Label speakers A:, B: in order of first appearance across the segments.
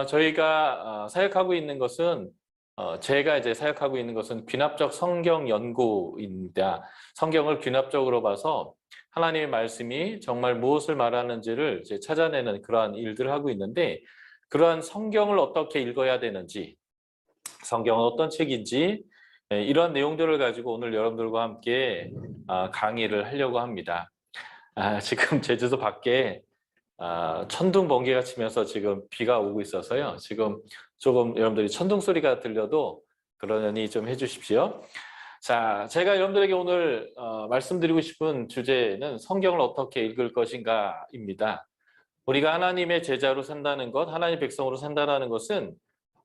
A: 저희가 사역하고 있는 것은 제가 이제 사역하고 있는 것은 귀납적 성경 연구입니다. 성경을 귀납적으로 봐서 하나님의 말씀이 정말 무엇을 말하는지를 이제 찾아내는 그러한 일들을 하고 있는데, 그러한 성경을 어떻게 읽어야 되는지, 성경은 어떤 책인지, 이러한 내용들을 가지고 오늘 여러분들과 함께 강의를 하려고 합니다. 지금 제주도 밖에 천둥 번개가 치면서 지금 비가 오고 있어서요. 지금 조금 여러분들이 천둥 소리가 들려도 그러니 좀 해주십시오. 자, 제가 여러분들에게 오늘 말씀드리고 싶은 주제는 성경을 어떻게 읽을 것인가입니다. 우리가 하나님의 제자로 산다는 것, 하나님의 백성으로 산다는 것은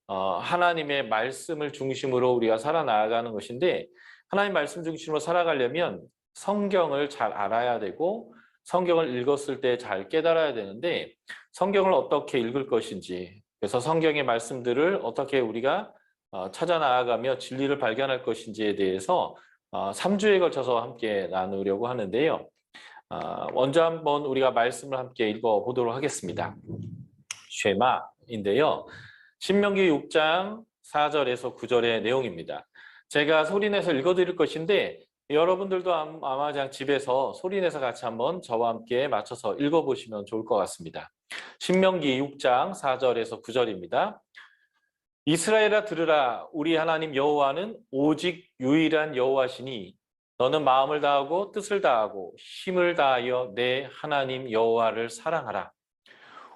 A: 하나님의 말씀을 중심으로 우리가 살아나가는 것인데, 하나님 말씀 중심으로 살아가려면 성경을 잘 알아야 되고 성경을 읽었을 때 잘 깨달아야 되는데, 성경을 어떻게 읽을 것인지, 그래서 성경의 말씀들을 어떻게 우리가 찾아 나아가며 진리를 발견할 것인지에 대해서 3주에 걸쳐서 함께 나누려고 하는데요. 먼저 한번 우리가 말씀을 함께 읽어보도록 하겠습니다. 쉐마인데요. 신명기 6장 4절에서 9절의 내용입니다. 제가 소리내서 읽어드릴 것인데 여러분들도 아마 그냥 집에서 소리내서 같이 한번 저와 함께 맞춰서 읽어보시면 좋을 것 같습니다. 신명기 6장 4절에서 9절입니다. 이스라엘아 들으라. 우리 하나님 여호와는 오직 유일한 여호와시니 너는 마음을 다하고 뜻을 다하고 힘을 다하여 내 하나님 여호와를 사랑하라.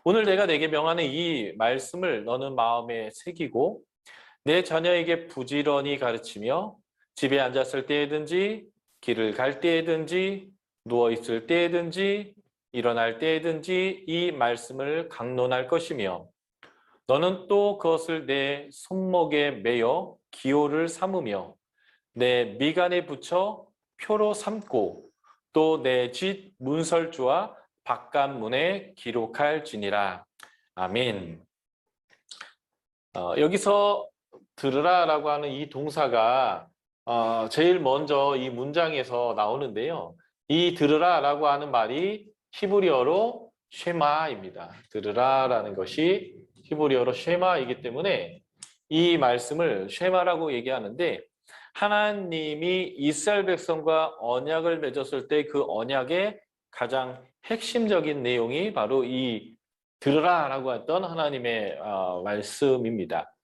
A: 오늘 내가 내게 명하는 이 말씀을 너는 마음에 새기고 내 자녀에게 부지런히 가르치며 집에 앉았을 때에든지 길을 갈 때에든지 누워있을 때에든지 일어날 때에든지 이 말씀을 강론할 것이며, 너는 또 그것을 내 손목에 매어 기호를 삼으며 내 미간에 붙여 표로 삼고 또 내 집 문설주와 바깥문에 기록할지니라. 아멘. 여기서 들으라라고 하는 이 동사가 제일 먼저 이 문장에서 나오는데요. 이 들으라라고 하는 말이 히브리어로 쉐마입니다. 들으라라는 것이 히브리어로 쉐마이기 때문에 이 말씀을 쉐마라고 얘기하는데, 하나님이 이스라엘 백성과 언약을 맺었을 때 그 언약의 가장 핵심적인 내용이 바로 이 들으라라고 했던 하나님의 말씀입니다.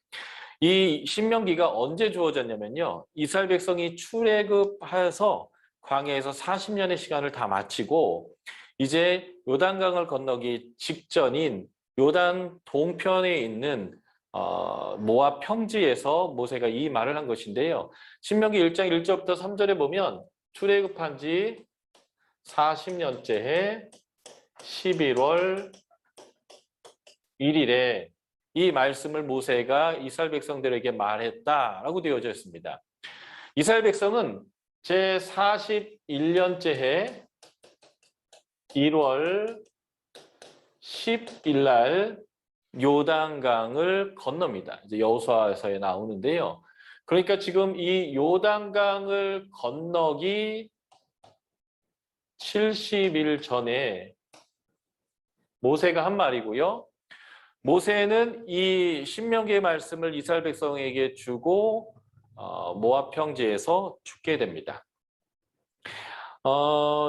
A: 이 신명기가 언제 주어졌냐면요. 이스라엘 백성이 출애굽해서 광야에서 40년의 시간을 다 마치고 이제 요단강을 건너기 직전인 요단 동편에 있는 모압 평지에서 모세가 이 말을 한 것인데요. 신명기 1장 1절부터 3절에 보면 출애굽한 지 40년째 해 11월 1일에 이 말씀을 모세가 이스라엘 백성들에게 말했다라고 되어져 있습니다. 이스라엘 백성은 제 41년째 해 1월 10일 날 요단강을 건넙니다. 이제 여호수아서에 나오는데요. 그러니까 지금 이 요단강을 건너기 70일 전에 모세가 한 말이고요. 모세는 이 신명기의 말씀을 이스라엘 백성에게 주고 모압 평지에서 죽게 됩니다.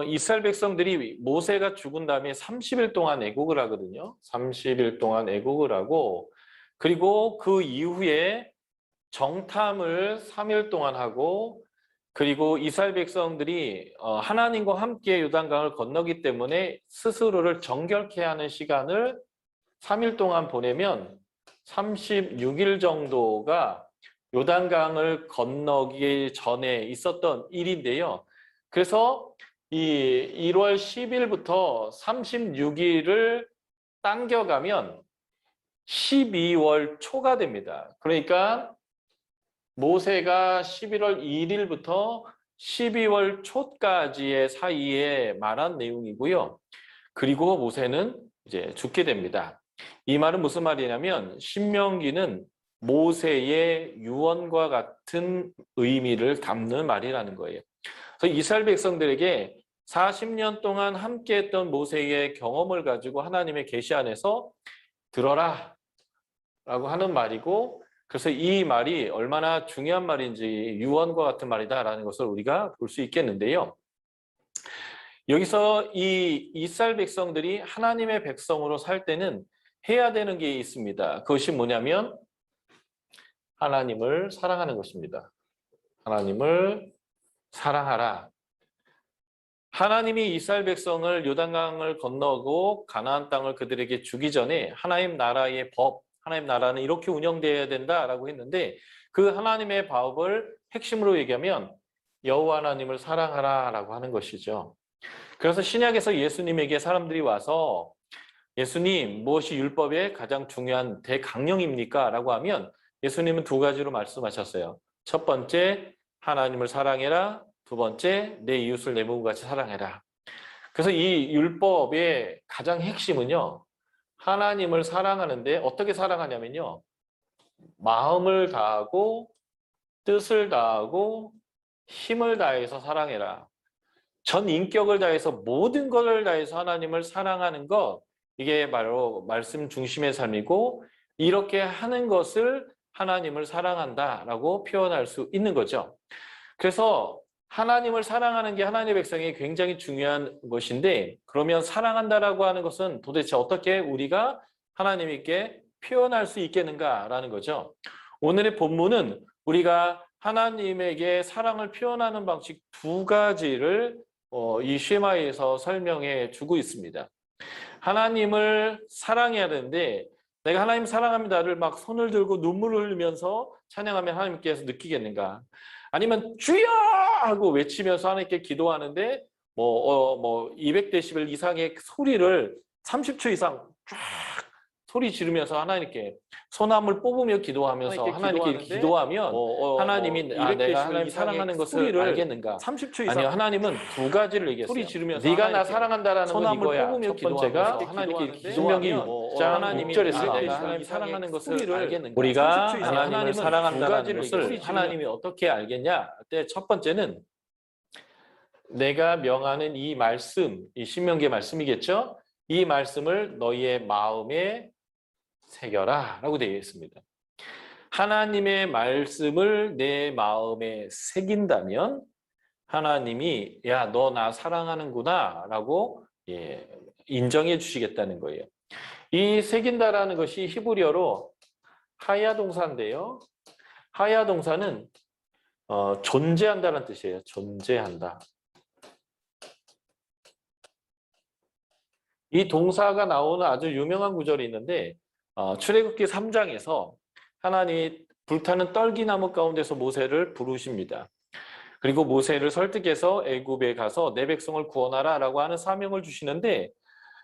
A: 이스라엘 백성들이 모세가 죽은 다음에 30일 동안 애국을 하거든요. 30일 동안 애국을 하고, 그리고 그 이후에 정탐을 3일 동안 하고, 그리고 이스라엘 백성들이 하나님과 함께 요단강을 건너기 때문에 스스로를 정결케 하는 시간을 3일 동안 보내면 36일 정도가 요단강을 건너기 전에 있었던 일인데요. 그래서 이 1월 10일부터 36일을 당겨가면 12월 초가 됩니다. 그러니까 모세가 11월 1일부터 12월 초까지의 사이에 말한 내용이고요. 그리고 모세는 이제 죽게 됩니다. 이 말은 무슨 말이냐면 신명기는 모세의 유언과 같은 의미를 담는 말이라는 거예요. 그래서 이스라엘 백성들에게 40년 동안 함께했던 모세의 경험을 가지고 하나님의 계시 안에서 들어라. 하는 말이고, 그래서 이 말이 얼마나 중요한 말인지 유언과 같은 말이다라는 것을 우리가 볼 수 있겠는데요. 여기서 이 이스라엘 백성들이 하나님의 백성으로 살 때는 해야 되는 게 있습니다. 그것이 뭐냐면 하나님을 사랑하는 것입니다. 하나님을 사랑하라. 하나님이 이스라엘 백성을 요단강을 건너고 가나안 땅을 그들에게 주기 전에 하나님 나라의 법, 하나님 나라는 이렇게 운영되어야 된다라고 했는데 그 하나님의 법을 핵심으로 얘기하면 여호와 하나님을 사랑하라라고 하는 것이죠. 그래서 신약에서 예수님에게 사람들이 와서 예수님, 무엇이 율법의 가장 중요한 대강령입니까? 라고 하면 예수님은 두 가지로 말씀하셨어요. 첫 번째, 하나님을 사랑해라. 두 번째, 내 이웃을 내 몸과 같이 사랑해라. 그래서 이 율법의 가장 핵심은요, 하나님을 사랑하는데 어떻게 사랑하냐면요, 마음을 다하고 뜻을 다하고 힘을 다해서 사랑해라. 전 인격을 다해서 모든 것을 다해서 하나님을 사랑하는 것, 이게 바로 말씀 중심의 삶이고 이렇게 하는 것을 하나님을 사랑한다라고 표현할 수 있는 거죠. 그래서 하나님을 사랑하는 게 하나님의 백성이 굉장히 중요한 것인데 그러면 사랑한다라고 하는 것은 도대체 어떻게 우리가 하나님께 표현할 수 있겠는가라는 거죠. 오늘의 본문은 우리가 하나님에게 사랑을 표현하는 방식 두 가지를 이 쉐마에서 설명해 주고 있습니다. 하나님을 사랑해야 되는데 내가 하나님 사랑합니다를 막 손을 들고 눈물을 흘리면서 찬양하면 하나님께서 느끼겠는가? 아니면 주여! 하고 외치면서 하나님께 기도하는데 200데시벨 이상의 소리를 30초 이상 쫙 소리 지르면서 하나님께 소나무를 뽑으며 기도하면서 하나님께 이렇게 기도하면 하나님이 내가 하나님 사랑하는 것을 알겠는가? 30초 이상. 아니요, 하나님은 두 가지를 얘기했어요. 소리 지르면서 네가 나 사랑한다라는 건 이거야. 첫 번째가 하나님께 이렇게 신명기 6장 하나님이 6절에서 내가 하나님 사랑하는 것을 알겠는가? 우리가 하나님을 사랑한다는 것을 하나님이 어떻게 알겠냐? 그때 첫 번째는 내가 명하는 이 말씀, 이 신명기의 말씀이겠죠? 이 말씀을 너희의 마음에 새겨라 라고 되어 있습니다. 하나님의 말씀을 내 마음에 새긴다면 하나님이 야, 너 나 사랑하는구나 라고 인정해 주시겠다는 거예요. 이 새긴다라는 것이 히브리어로 하야 동사인데요. 하야 동사는 존재한다는 뜻이에요. 존재한다. 이 동사가 나오는 아주 유명한 구절이 있는데 출애굽기 3장에서 하나님이 불타는 떨기나무 가운데서 모세를 부르십니다. 그리고 모세를 설득해서 애굽에 가서 내 백성을 구원하라 라고 하는 사명을 주시는데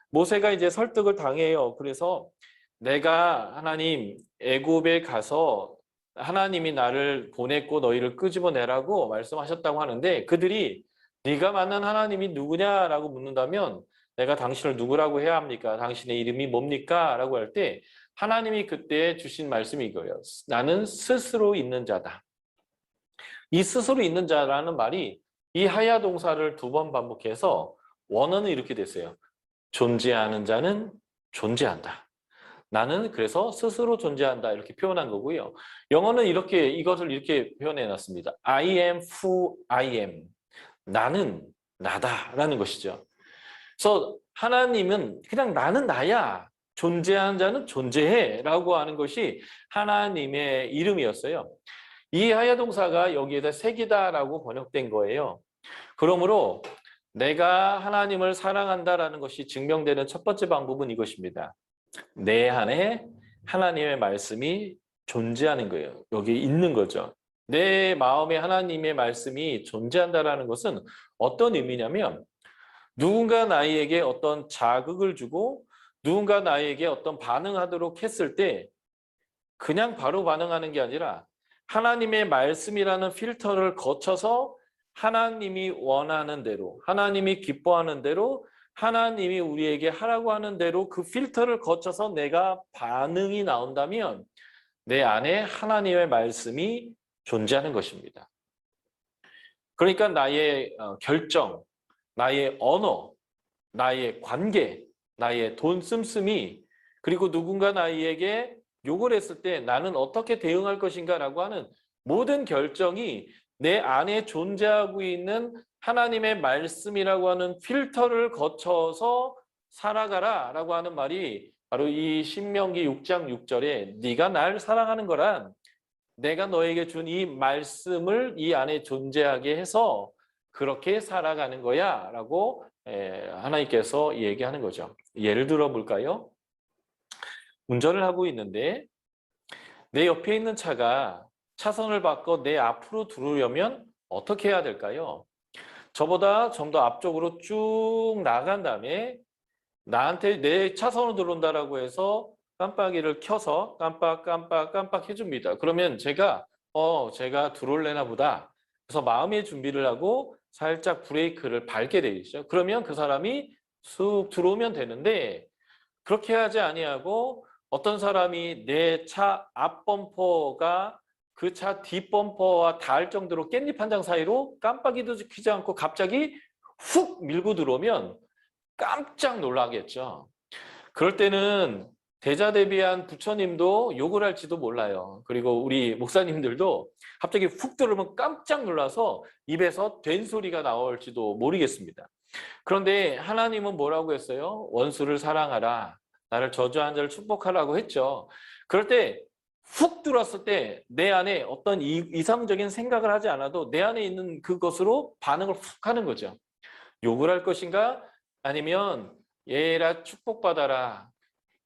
A: 모세가 이제 설득을 당해요. 그래서 내가 하나님 애굽에 가서 하나님이 나를 보냈고 너희를 끄집어내라고 말씀하셨다고 하는데 그들이 네가 만난 하나님이 누구냐라고 묻는다면 내가 당신을 누구라고 해야 합니까? 당신의 이름이 뭡니까? 라고 할 때 하나님이 그때 주신 말씀이 이거예요. 나는 스스로 있는 자다. 이 스스로 있는 자라는 말이 이 하야 동사를 두 번 반복해서 원어는 이렇게 됐어요. 존재하는 자는 존재한다. 나는 그래서 스스로 존재한다 이렇게 표현한 거고요. 영어는 이것을 이렇게 표현해 놨습니다. I am who I am. 나는 나다라는 것이죠. 그래서 하나님은 그냥 나는 나야. 존재하는 자는 존재해 라고 하는 것이 하나님의 이름이었어요. 이 하야 동사가 여기에다 새기다라고 번역된 거예요. 그러므로 내가 하나님을 사랑한다라는 것이 증명되는 첫 번째 방법은 이것입니다. 내 안에 하나님의 말씀이 존재하는 거예요. 여기 있는 거죠. 내 마음에 하나님의 말씀이 존재한다라는 것은 어떤 의미냐면 누군가 나에게 어떤 자극을 주고 누군가 나에게 어떤 반응하도록 했을 때 그냥 바로 반응하는 게 아니라 하나님의 말씀이라는 필터를 거쳐서 하나님이 원하는 대로, 하나님이 기뻐하는 대로, 하나님이 우리에게 하라고 하는 대로 그 필터를 거쳐서 내가 반응이 나온다면 내 안에 하나님의 말씀이 존재하는 것입니다. 그러니까 나의 결정, 나의 언어, 나의 관계, 나의 돈 씀씀이 그리고 누군가 나에게 욕을 했을 때 나는 어떻게 대응할 것인가라고 하는 모든 결정이 내 안에 존재하고 있는 하나님의 말씀이라고 하는 필터를 거쳐서 살아가라라고 하는 말이 바로 이 신명기 6장 6절에 네가 날 사랑하는 거란 내가 너에게 준 이 말씀을 이 안에 존재하게 해서 그렇게 살아가는 거야 라고 하나님께서 얘기하는 거죠. 예를 들어 볼까요? 운전을 하고 있는데 내 옆에 있는 차가 차선을 바꿔 내 앞으로 들어오려면 어떻게 해야 될까요? 저보다 좀 더 앞쪽으로 쭉 나간 다음에 나한테 내 차선으로 들어온다라고 해서 깜빡이를 켜서 깜빡 해줍니다. 그러면 제가 들어올래나 보다. 그래서 마음의 준비를 하고 살짝 브레이크를 밟게 되겠죠. 그러면 그 사람이 쑥 들어오면 되는데 그렇게 하지 아니하고 어떤 사람이 내 차 앞 범퍼가 그 차 뒷 범퍼와 닿을 정도로 깻잎 한 장 사이로 깜빡이도 켜지 않고 갑자기 훅 밀고 들어오면 깜짝 놀라겠죠. 그럴 때는 대자대비한 부처님도 욕을 할지도 몰라요. 그리고 우리 목사님들도 갑자기 훅 들어오면 깜짝 놀라서 입에서 된소리가 나올지도 모르겠습니다. 그런데 하나님은 뭐라고 했어요? 원수를 사랑하라. 나를 저주한 자를 축복하라고 했죠. 그럴 때 훅 들어왔을 때 내 안에 어떤 이상적인 생각을 하지 않아도 내 안에 있는 그것으로 반응을 훅 하는 거죠. 욕을 할 것인가? 아니면 얘라 축복받아라.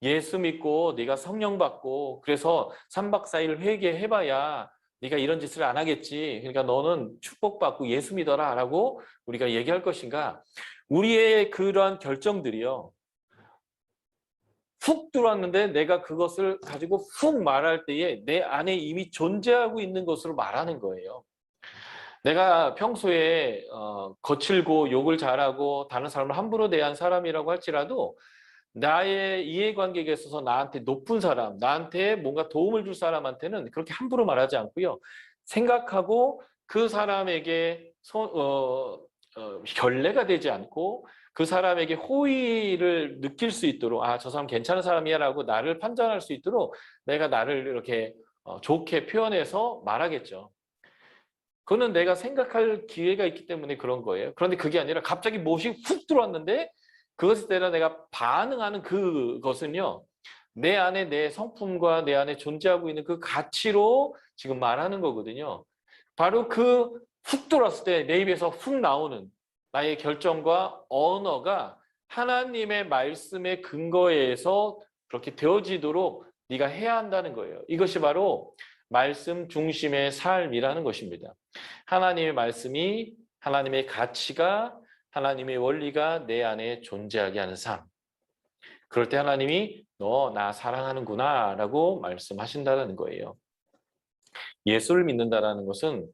A: 예수 믿고 네가 성령 받고 그래서 3박 4일 회개해봐야 네가 이런 짓을 안 하겠지. 그러니까 너는 축복받고 예수 믿어라 라고 우리가 얘기할 것인가? 우리의 그러한 결정들이요. 훅 들어왔는데 내가 그것을 가지고 훅 말할 때에 내 안에 이미 존재하고 있는 것으로 말하는 거예요. 내가 평소에 거칠고 욕을 잘하고 다른 사람을 함부로 대한 사람이라고 할지라도 나의 이해관계에 있어서 나한테 높은 사람, 나한테 뭔가 도움을 줄 사람한테는 그렇게 함부로 말하지 않고요. 생각하고 그 사람에게 결례가 되지 않고 그 사람에게 호의를 느낄 수 있도록 아, 저 사람 괜찮은 사람이야 라고 나를 판단할 수 있도록 내가 나를 이렇게 좋게 표현해서 말하겠죠. 그거는 내가 생각할 기회가 있기 때문에 그런 거예요. 그런데 그게 아니라 갑자기 무엇이 훅 들어왔는데 그것에 따라 내가 반응하는 그것은요. 내 안에 내 성품과 내 안에 존재하고 있는 그 가치로 지금 말하는 거거든요. 바로 그 훅 들어왔을 때 내 입에서 훅 나오는 나의 결정과 언어가 하나님의 말씀의 근거에서 그렇게 되어지도록 네가 해야 한다는 거예요. 이것이 바로 말씀 중심의 삶이라는 것입니다. 하나님의 말씀이 하나님의 가치가 하나님의 원리가 내 안에 존재하게 하는 삶. 그럴 때 하나님이 너 나 사랑하는구나 라고 말씀하신다는 거예요. 예수를 믿는다는 것은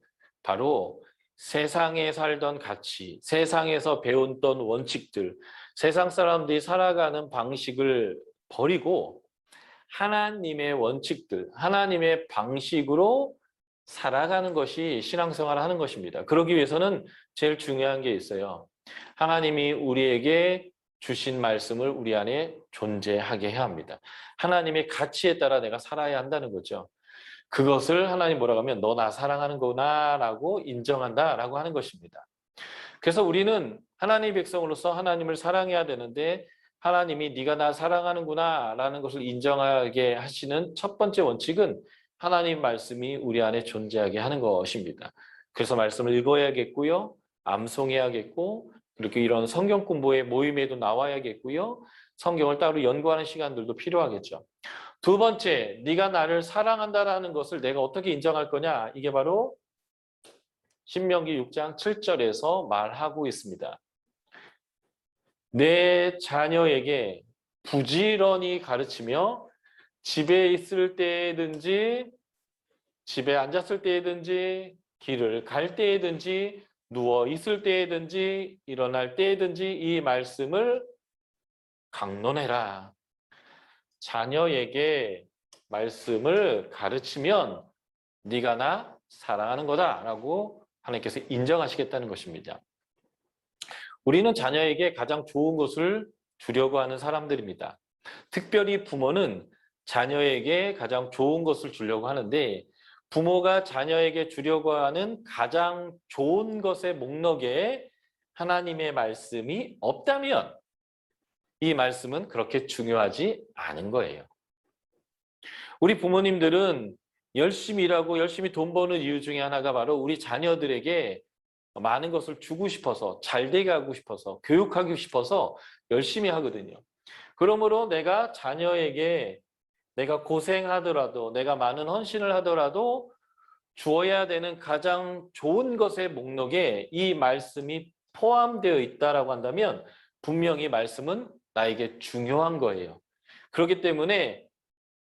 A: 바로 세상에 살던 가치, 세상에서 배웠던 원칙들, 세상 사람들이 살아가는 방식을 버리고 하나님의 원칙들, 하나님의 방식으로 살아가는 것이 신앙생활을 하는 것입니다. 그러기 위해서는 제일 중요한 게 있어요. 하나님이 우리에게 주신 말씀을 우리 안에 존재하게 해야 합니다. 하나님의 가치에 따라 내가 살아야 한다는 거죠. 그것을 하나님 뭐라고 하면 너 나 사랑하는구나 라고 인정한다 라고 하는 것입니다. 그래서 우리는 하나님의 백성으로서 하나님을 사랑해야 되는데 하나님이 네가 나 사랑하는구나 라는 것을 인정하게 하시는 첫 번째 원칙은 하나님 말씀이 우리 안에 존재하게 하는 것입니다. 그래서 말씀을 읽어야겠고요. 암송해야겠고 이렇게 이런 성경 공부의 모임에도 나와야겠고요. 성경을 따로 연구하는 시간들도 필요하겠죠. 두 번째, 네가 나를 사랑한다라는 것을 내가 어떻게 인정할 거냐? 이게 바로 신명기 6장 7절에서 말하고 있습니다. 내 자녀에게 부지런히 가르치며 집에 있을 때든지 집에 앉았을 때든지 길을 갈 때든지 누워 있을 때든지 일어날 때든지 이 말씀을 강론해라. 자녀에게 말씀을 가르치면 네가 나 사랑하는 거다라고 하나님께서 인정하시겠다는 것입니다. 우리는 자녀에게 가장 좋은 것을 주려고 하는 사람들입니다. 특별히 부모는 자녀에게 가장 좋은 것을 주려고 하는데 부모가 자녀에게 주려고 하는 가장 좋은 것의 목록에 하나님의 말씀이 없다면 이 말씀은 그렇게 중요하지 않은 거예요. 우리 부모님들은 열심히 일하고 열심히 돈 버는 이유 중에 하나가 바로 우리 자녀들에게 많은 것을 주고 싶어서, 잘 되게 하고 싶어서, 교육하고 싶어서 열심히 하거든요. 그러므로 내가 자녀에게 내가 고생하더라도, 내가 많은 헌신을 하더라도 주어야 되는 가장 좋은 것의 목록에 이 말씀이 포함되어 있다라고 한다면 분명히 말씀은 나에게 중요한 거예요. 그렇기 때문에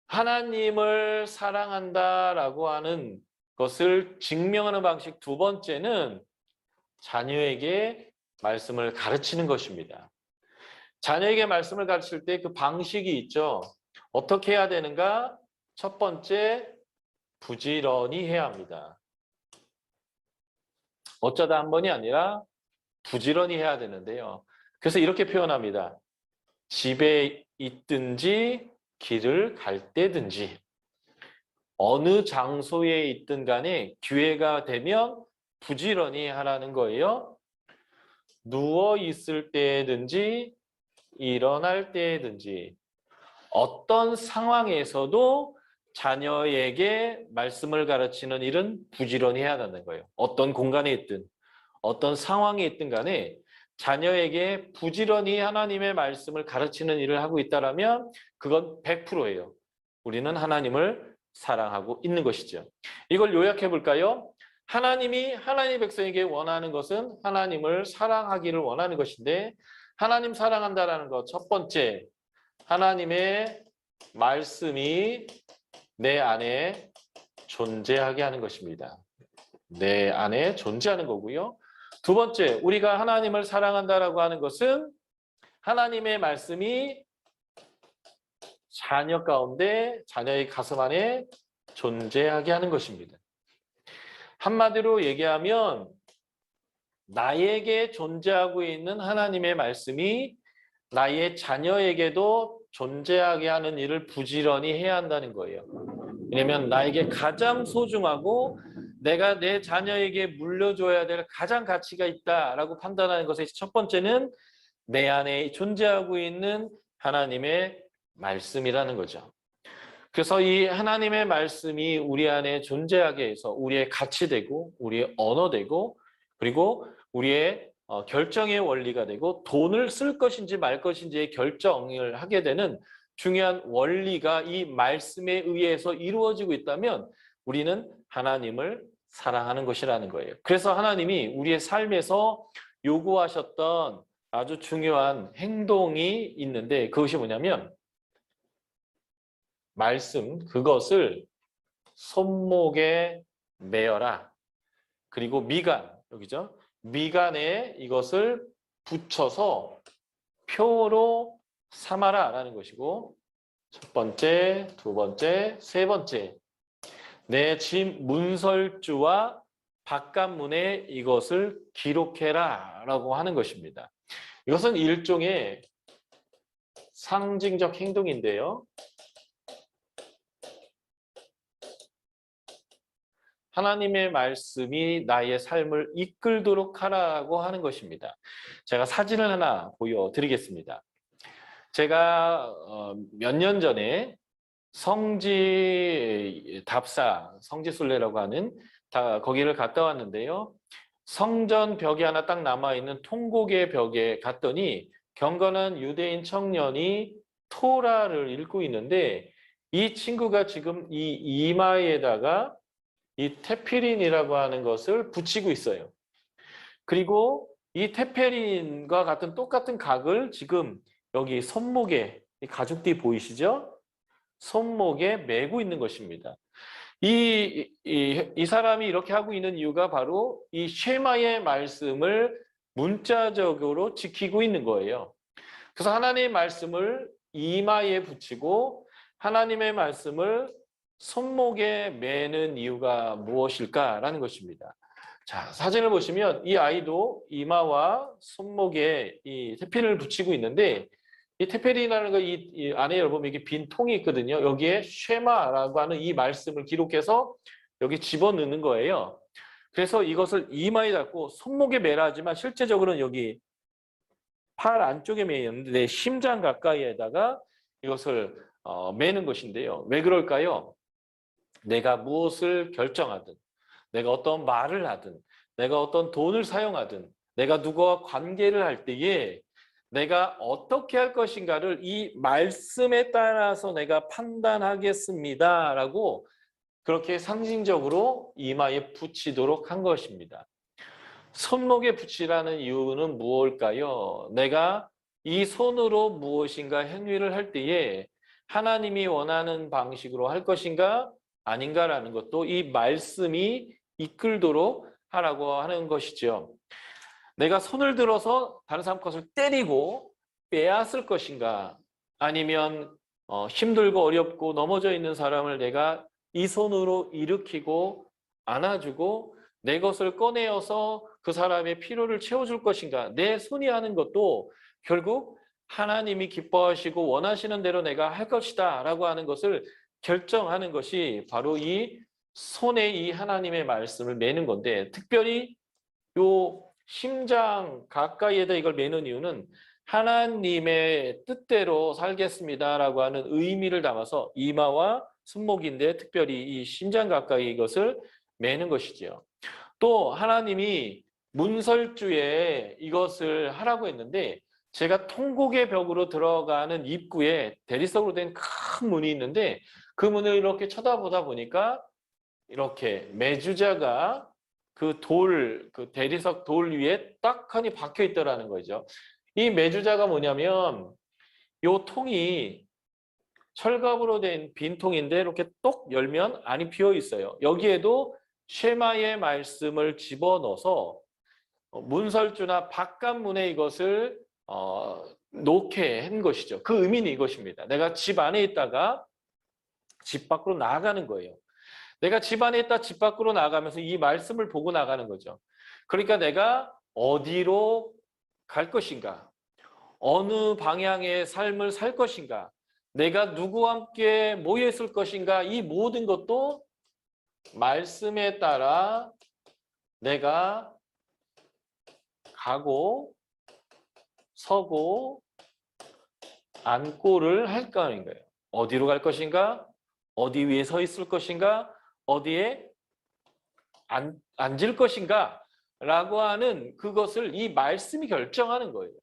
A: 하나님을 사랑한다라고 하는 것을 증명하는 방식 두 번째는 자녀에게 말씀을 가르치는 것입니다. 자녀에게 말씀을 가르칠 때 그 방식이 있죠. 어떻게 해야 되는가? 첫 번째, 부지런히 해야 합니다. 어쩌다 한 번이 아니라 부지런히 해야 되는데요. 그래서 이렇게 표현합니다. 집에 있든지 길을 갈 때든지 어느 장소에 있든 간에 기회가 되면 부지런히 하라는 거예요. 누워 있을 때든지 일어날 때든지 어떤 상황에서도 자녀에게 말씀을 가르치는 일은 부지런히 해야 한다는 거예요. 어떤 공간에 있든 어떤 상황에 있든 간에 자녀에게 부지런히 하나님의 말씀을 가르치는 일을 하고 있다면 그건 100%예요. 우리는 하나님을 사랑하고 있는 것이죠. 이걸 요약해 볼까요? 하나님이 하나님의 백성에게 원하는 것은 하나님을 사랑하기를 원하는 것인데 하나님 사랑한다라는 것 첫 번째, 하나님의 말씀이 내 안에 존재하게 하는 것입니다. 내 안에 존재하는 거고요. 두 번째, 우리가 하나님을 사랑한다라고 하는 것은 하나님의 말씀이 자녀 가운데, 자녀의 가슴 안에 존재하게 하는 것입니다. 한마디로 얘기하면 나에게 존재하고 있는 하나님의 말씀이 나의 자녀에게도 존재하게 하는 일을 부지런히 해야 한다는 거예요. 왜냐하면 나에게 가장 소중하고 내가 내 자녀에게 물려줘야 될 가장 가치가 있다라고 판단하는 것의 첫 번째는 내 안에 존재하고 있는 하나님의 말씀이라는 거죠. 그래서 이 하나님의 말씀이 우리 안에 존재하게 해서 우리의 가치 되고 우리의 언어 되고 그리고 우리의 결정의 원리가 되고 돈을 쓸 것인지 말 것인지의 결정을 하게 되는 중요한 원리가 이 말씀에 의해서 이루어지고 있다면 우리는 하나님을 사랑하는 것이라는 거예요. 그래서 하나님이 우리의 삶에서 요구하셨던 아주 중요한 행동이 있는데 그것이 뭐냐면 말씀, 그것을 손목에 매어라. 그리고 미간, 여기죠. 미간에 이것을 붙여서 표로 삼아라 라는 것이고 첫 번째, 두 번째, 세 번째 내 집 문설주와 바깥문에 이것을 기록해라 라고 하는 것입니다. 이것은 일종의 상징적 행동인데요. 하나님의 말씀이 나의 삶을 이끌도록 하라고 하는 것입니다. 제가 사진을 하나 보여드리겠습니다. 제가 몇 년 전에 성지 답사, 성지순례라고 하는 거기를 갔다 왔는데요. 성전 벽이 하나 딱 남아있는 통곡의 벽에 갔더니 경건한 유대인 청년이 토라를 읽고 있는데 이 친구가 지금 이 이마에다가 이 테피린이라고 하는 것을 붙이고 있어요. 그리고 이 테피린과 같은 똑같은 각을 지금 여기 손목에 이 가죽띠 보이시죠? 손목에 메고 있는 것입니다. 이 사람이 이렇게 하고 있는 이유가 바로 이 쉐마의 말씀을 문자적으로 지키고 있는 거예요. 그래서 하나님의 말씀을 이마에 붙이고 하나님의 말씀을 손목에 매는 이유가 무엇일까라는 것입니다. 자, 사진을 보시면 이 아이도 이마와 손목에 이 테핀을 붙이고 있는데 이 테페리라는 거 이 안에 여러분 이게 빈 통이 있거든요. 여기에 쉐마라고 하는 이 말씀을 기록해서 여기 집어넣는 거예요. 그래서 이것을 이마에 잡고 손목에 매라 하지만 실제적으로는 여기 팔 안쪽에 매였는데 내 심장 가까이에다가 이것을 매는 것인데요. 왜 그럴까요? 내가 무엇을 결정하든, 내가 어떤 말을 하든, 내가 어떤 돈을 사용하든, 내가 누구와 관계를 할 때에 내가 어떻게 할 것인가를 이 말씀에 따라서 내가 판단하겠습니다라고 그렇게 상징적으로 이마에 붙이도록 한 것입니다. 손목에 붙이라는 이유는 무엇일까요? 내가 이 손으로 무엇인가 행위를 할 때에 하나님이 원하는 방식으로 할 것인가 아닌가라는 것도 이 말씀이 이끌도록 하라고 하는 것이죠. 내가 손을 들어서 다른 사람 것을 때리고 빼앗을 것인가 아니면 힘들고 어렵고 넘어져 있는 사람을 내가 이 손으로 일으키고 안아주고 내 것을 꺼내어서 그 사람의 필요를 채워줄 것인가. 내 손이 하는 것도 결국 하나님이 기뻐하시고 원하시는 대로 내가 할 것이다 라고 하는 것을 결정하는 것이 바로 이 손에 이 하나님의 말씀을 매는 건데, 특별히 요 심장 가까이에다 이걸 매는 이유는 하나님의 뜻대로 살겠습니다라고 하는 의미를 담아서 이마와 손목인데 특별히 이 심장 가까이 이것을 매는 것이지요. 또 하나님이 문설주에 이것을 하라고 했는데, 제가 통곡의 벽으로 들어가는 입구에 대리석으로 된 큰 문이 있는데 그 문을 이렇게 쳐다보다 보니까 이렇게 메주자가 그 대리석 돌 위에 딱하니 박혀 있더라는 거죠. 이 메주자가 뭐냐면 요 통이 철갑으로 된 빈 통인데 이렇게 똑 열면 안이 비어 있어요. 여기에도 쉐마의 말씀을 집어넣어서 문설주나 바깥문에 이것을 놓게 한 것이죠. 그 의미는 이것입니다. 내가 집 안에 있다가 집 밖으로 나아가는 거예요. 내가 집 안에 있다 집 밖으로 나가면서 이 말씀을 보고 나가는 거죠. 그러니까 내가 어디로 갈 것인가? 어느 방향의 삶을 살 것인가? 내가 누구와 함께 모여 있을 것인가? 이 모든 것도 말씀에 따라 내가 가고 서고 앉고를 할까 하는 거예요. 어디로 갈 것인가? 어디 위에 서 있을 것인가? 어디에 앉을 것인가? 라고 하는 그것을 이 말씀이 결정하는 거예요.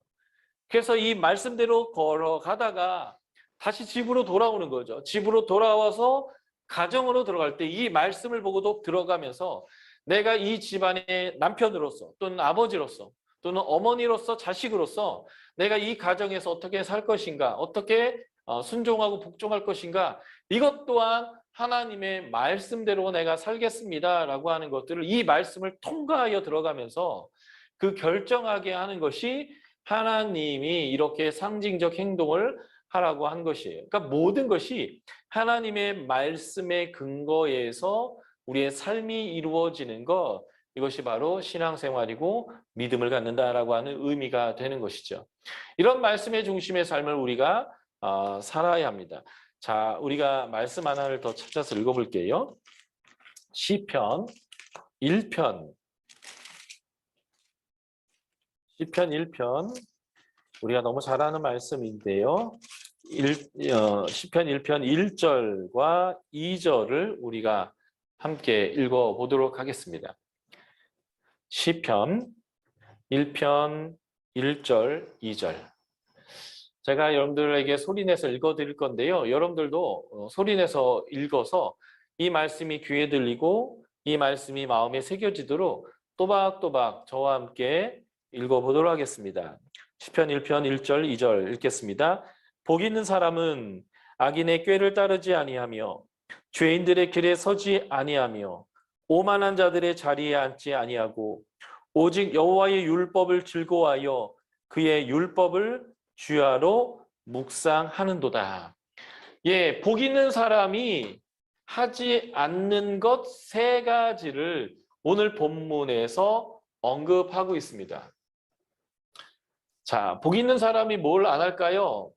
A: 그래서 이 말씀대로 걸어가다가 다시 집으로 돌아오는 거죠. 집으로 돌아와서 가정으로 들어갈 때 이 말씀을 보고도 들어가면서 내가 이 집안의 남편으로서 또는 아버지로서 또는 어머니로서 자식으로서 내가 이 가정에서 어떻게 살 것인가, 어떻게 순종하고 복종할 것인가, 이것 또한 하나님의 말씀대로 내가 살겠습니다라고 하는 것들을 이 말씀을 통과하여 들어가면서 그 결정하게 하는 것이 하나님이 이렇게 상징적 행동을 하라고 한 것이에요. 그러니까 모든 것이 하나님의 말씀의 근거에서 우리의 삶이 이루어지는 것, 이것이 바로 신앙생활이고 믿음을 갖는다라고 하는 의미가 되는 것이죠. 이런 말씀의 중심의 삶을 우리가 살아야 합니다. 자, 우리가 말씀 하나를 더 찾아서 읽어볼게요. 시편 1편. 시편 1편. 우리가 너무 잘 아는 말씀인데요. 시편 1편 1절과 2절을 우리가 함께 읽어보도록 하겠습니다. 시편 1편 1절 2절. 제가 여러분들에게 소리내서 읽어드릴 건데요. 여러분들도 소리내서 읽어서 이 말씀이 귀에 들리고 이 말씀이 마음에 새겨지도록 또박또박 저와 함께 읽어보도록 하겠습니다. 시편 1편 1절 2절 읽겠습니다. 복 있는 사람은 악인의 꾀를 따르지 아니하며 죄인들의 길에 서지 아니하며 오만한 자들의 자리에 앉지 아니하고 오직 여호와의 율법을 즐거워하여 그의 율법을 주야로 묵상하는도다. 예, 복 있는 사람이 하지 않는 것 세 가지를 오늘 본문에서 언급하고 있습니다. 자, 복 있는 사람이 뭘 안 할까요?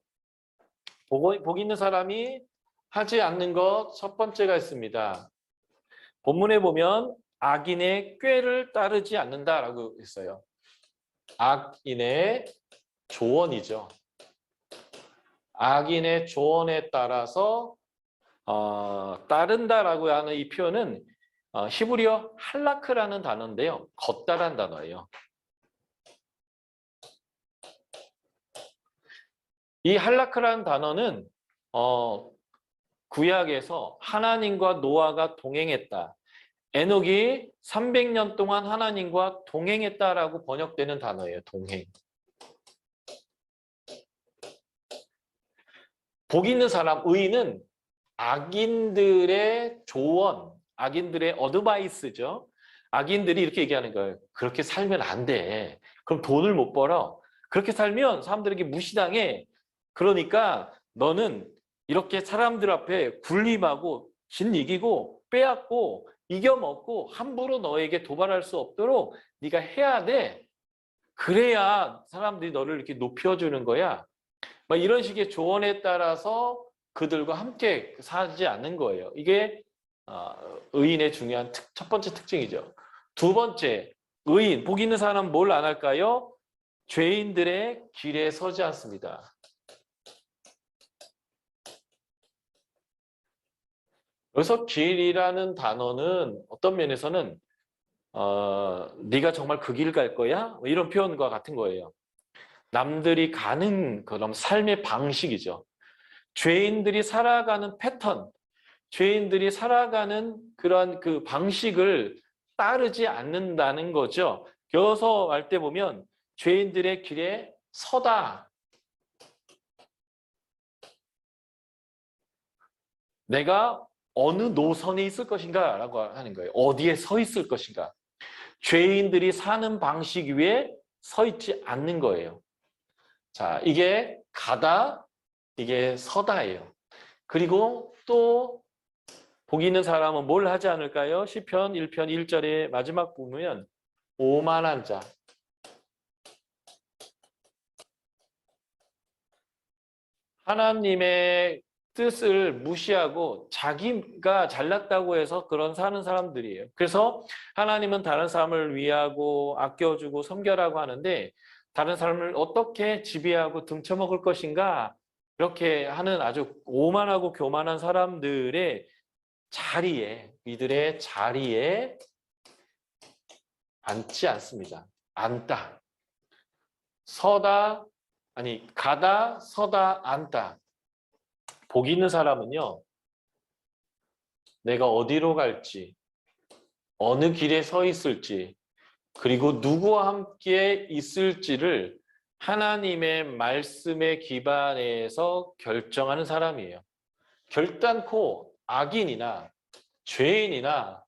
A: 복 있는 사람이 하지 않는 것 첫 번째가 있습니다. 본문에 보면 악인의 꾀를 따르지 않는다라고 했어요. 악인의 조언이죠. 악인의 조언에 따라서 따른다라고 하는 이 표현은 히브리어 할라크라는 단어인데요. 걷다란 단어예요. 이 할라크라는 단어는 구약에서 하나님과 노아가 동행했다. 에녹이 300년 동안 하나님과 동행했다라고 번역되는 단어예요. 동행. 복 있는 사람, 의인은 악인들의 조언, 악인들의 어드바이스죠. 악인들이 이렇게 얘기하는 거예요. 그렇게 살면 안 돼. 그럼 돈을 못 벌어. 그렇게 살면 사람들에게 무시당해. 그러니까 너는 이렇게 사람들 앞에 군림하고 진 이기고 빼앗고 이겨먹고 함부로 너에게 도발할 수 없도록 네가 해야 돼. 그래야 사람들이 너를 이렇게 높여주는 거야. 막 이런 식의 조언에 따라서 그들과 함께 사지 않는 거예요. 이게 의인의 중요한 첫 번째 특징이죠. 두 번째, 의인, 복 있는 사람은 뭘 안 할까요? 죄인들의 길에 서지 않습니다. 그래서 길이라는 단어는 어떤 면에서는 네가 정말 그 길 갈 거야? 이런 표현과 같은 거예요. 남들이 가는 그런 삶의 방식이죠. 죄인들이 살아가는 패턴, 죄인들이 살아가는 그런 그 방식을 따르지 않는다는 거죠. 여기서 할 때 보면 죄인들의 길에 서다. 내가 어느 노선에 있을 것인가 라고 하는 거예요. 어디에 서 있을 것인가. 죄인들이 사는 방식 위에 서 있지 않는 거예요. 자, 이게 가다, 이게 서다예요. 그리고 또 복 있는 사람은 뭘 하지 않을까요? 시편 1편 1절의 마지막 보면 오만한 자. 하나님의 뜻을 무시하고 자기가 잘났다고 해서 그런 사는 사람들이에요. 그래서 하나님은 다른 사람을 위하고 아껴주고 섬겨라고 하는데 다른 사람을 어떻게 지배하고 등쳐먹을 것인가 이렇게 하는 아주 오만하고 교만한 사람들의 자리에, 이들의 자리에 앉지 않습니다. 앉다. 서다, 아니 가다, 서다, 앉다. 복 있는 사람은요. 내가 어디로 갈지, 어느 길에 서 있을지, 그리고 누구와 함께 있을지를 하나님의 말씀에 기반해서 결정하는 사람이에요. 결단코 악인이나 죄인이나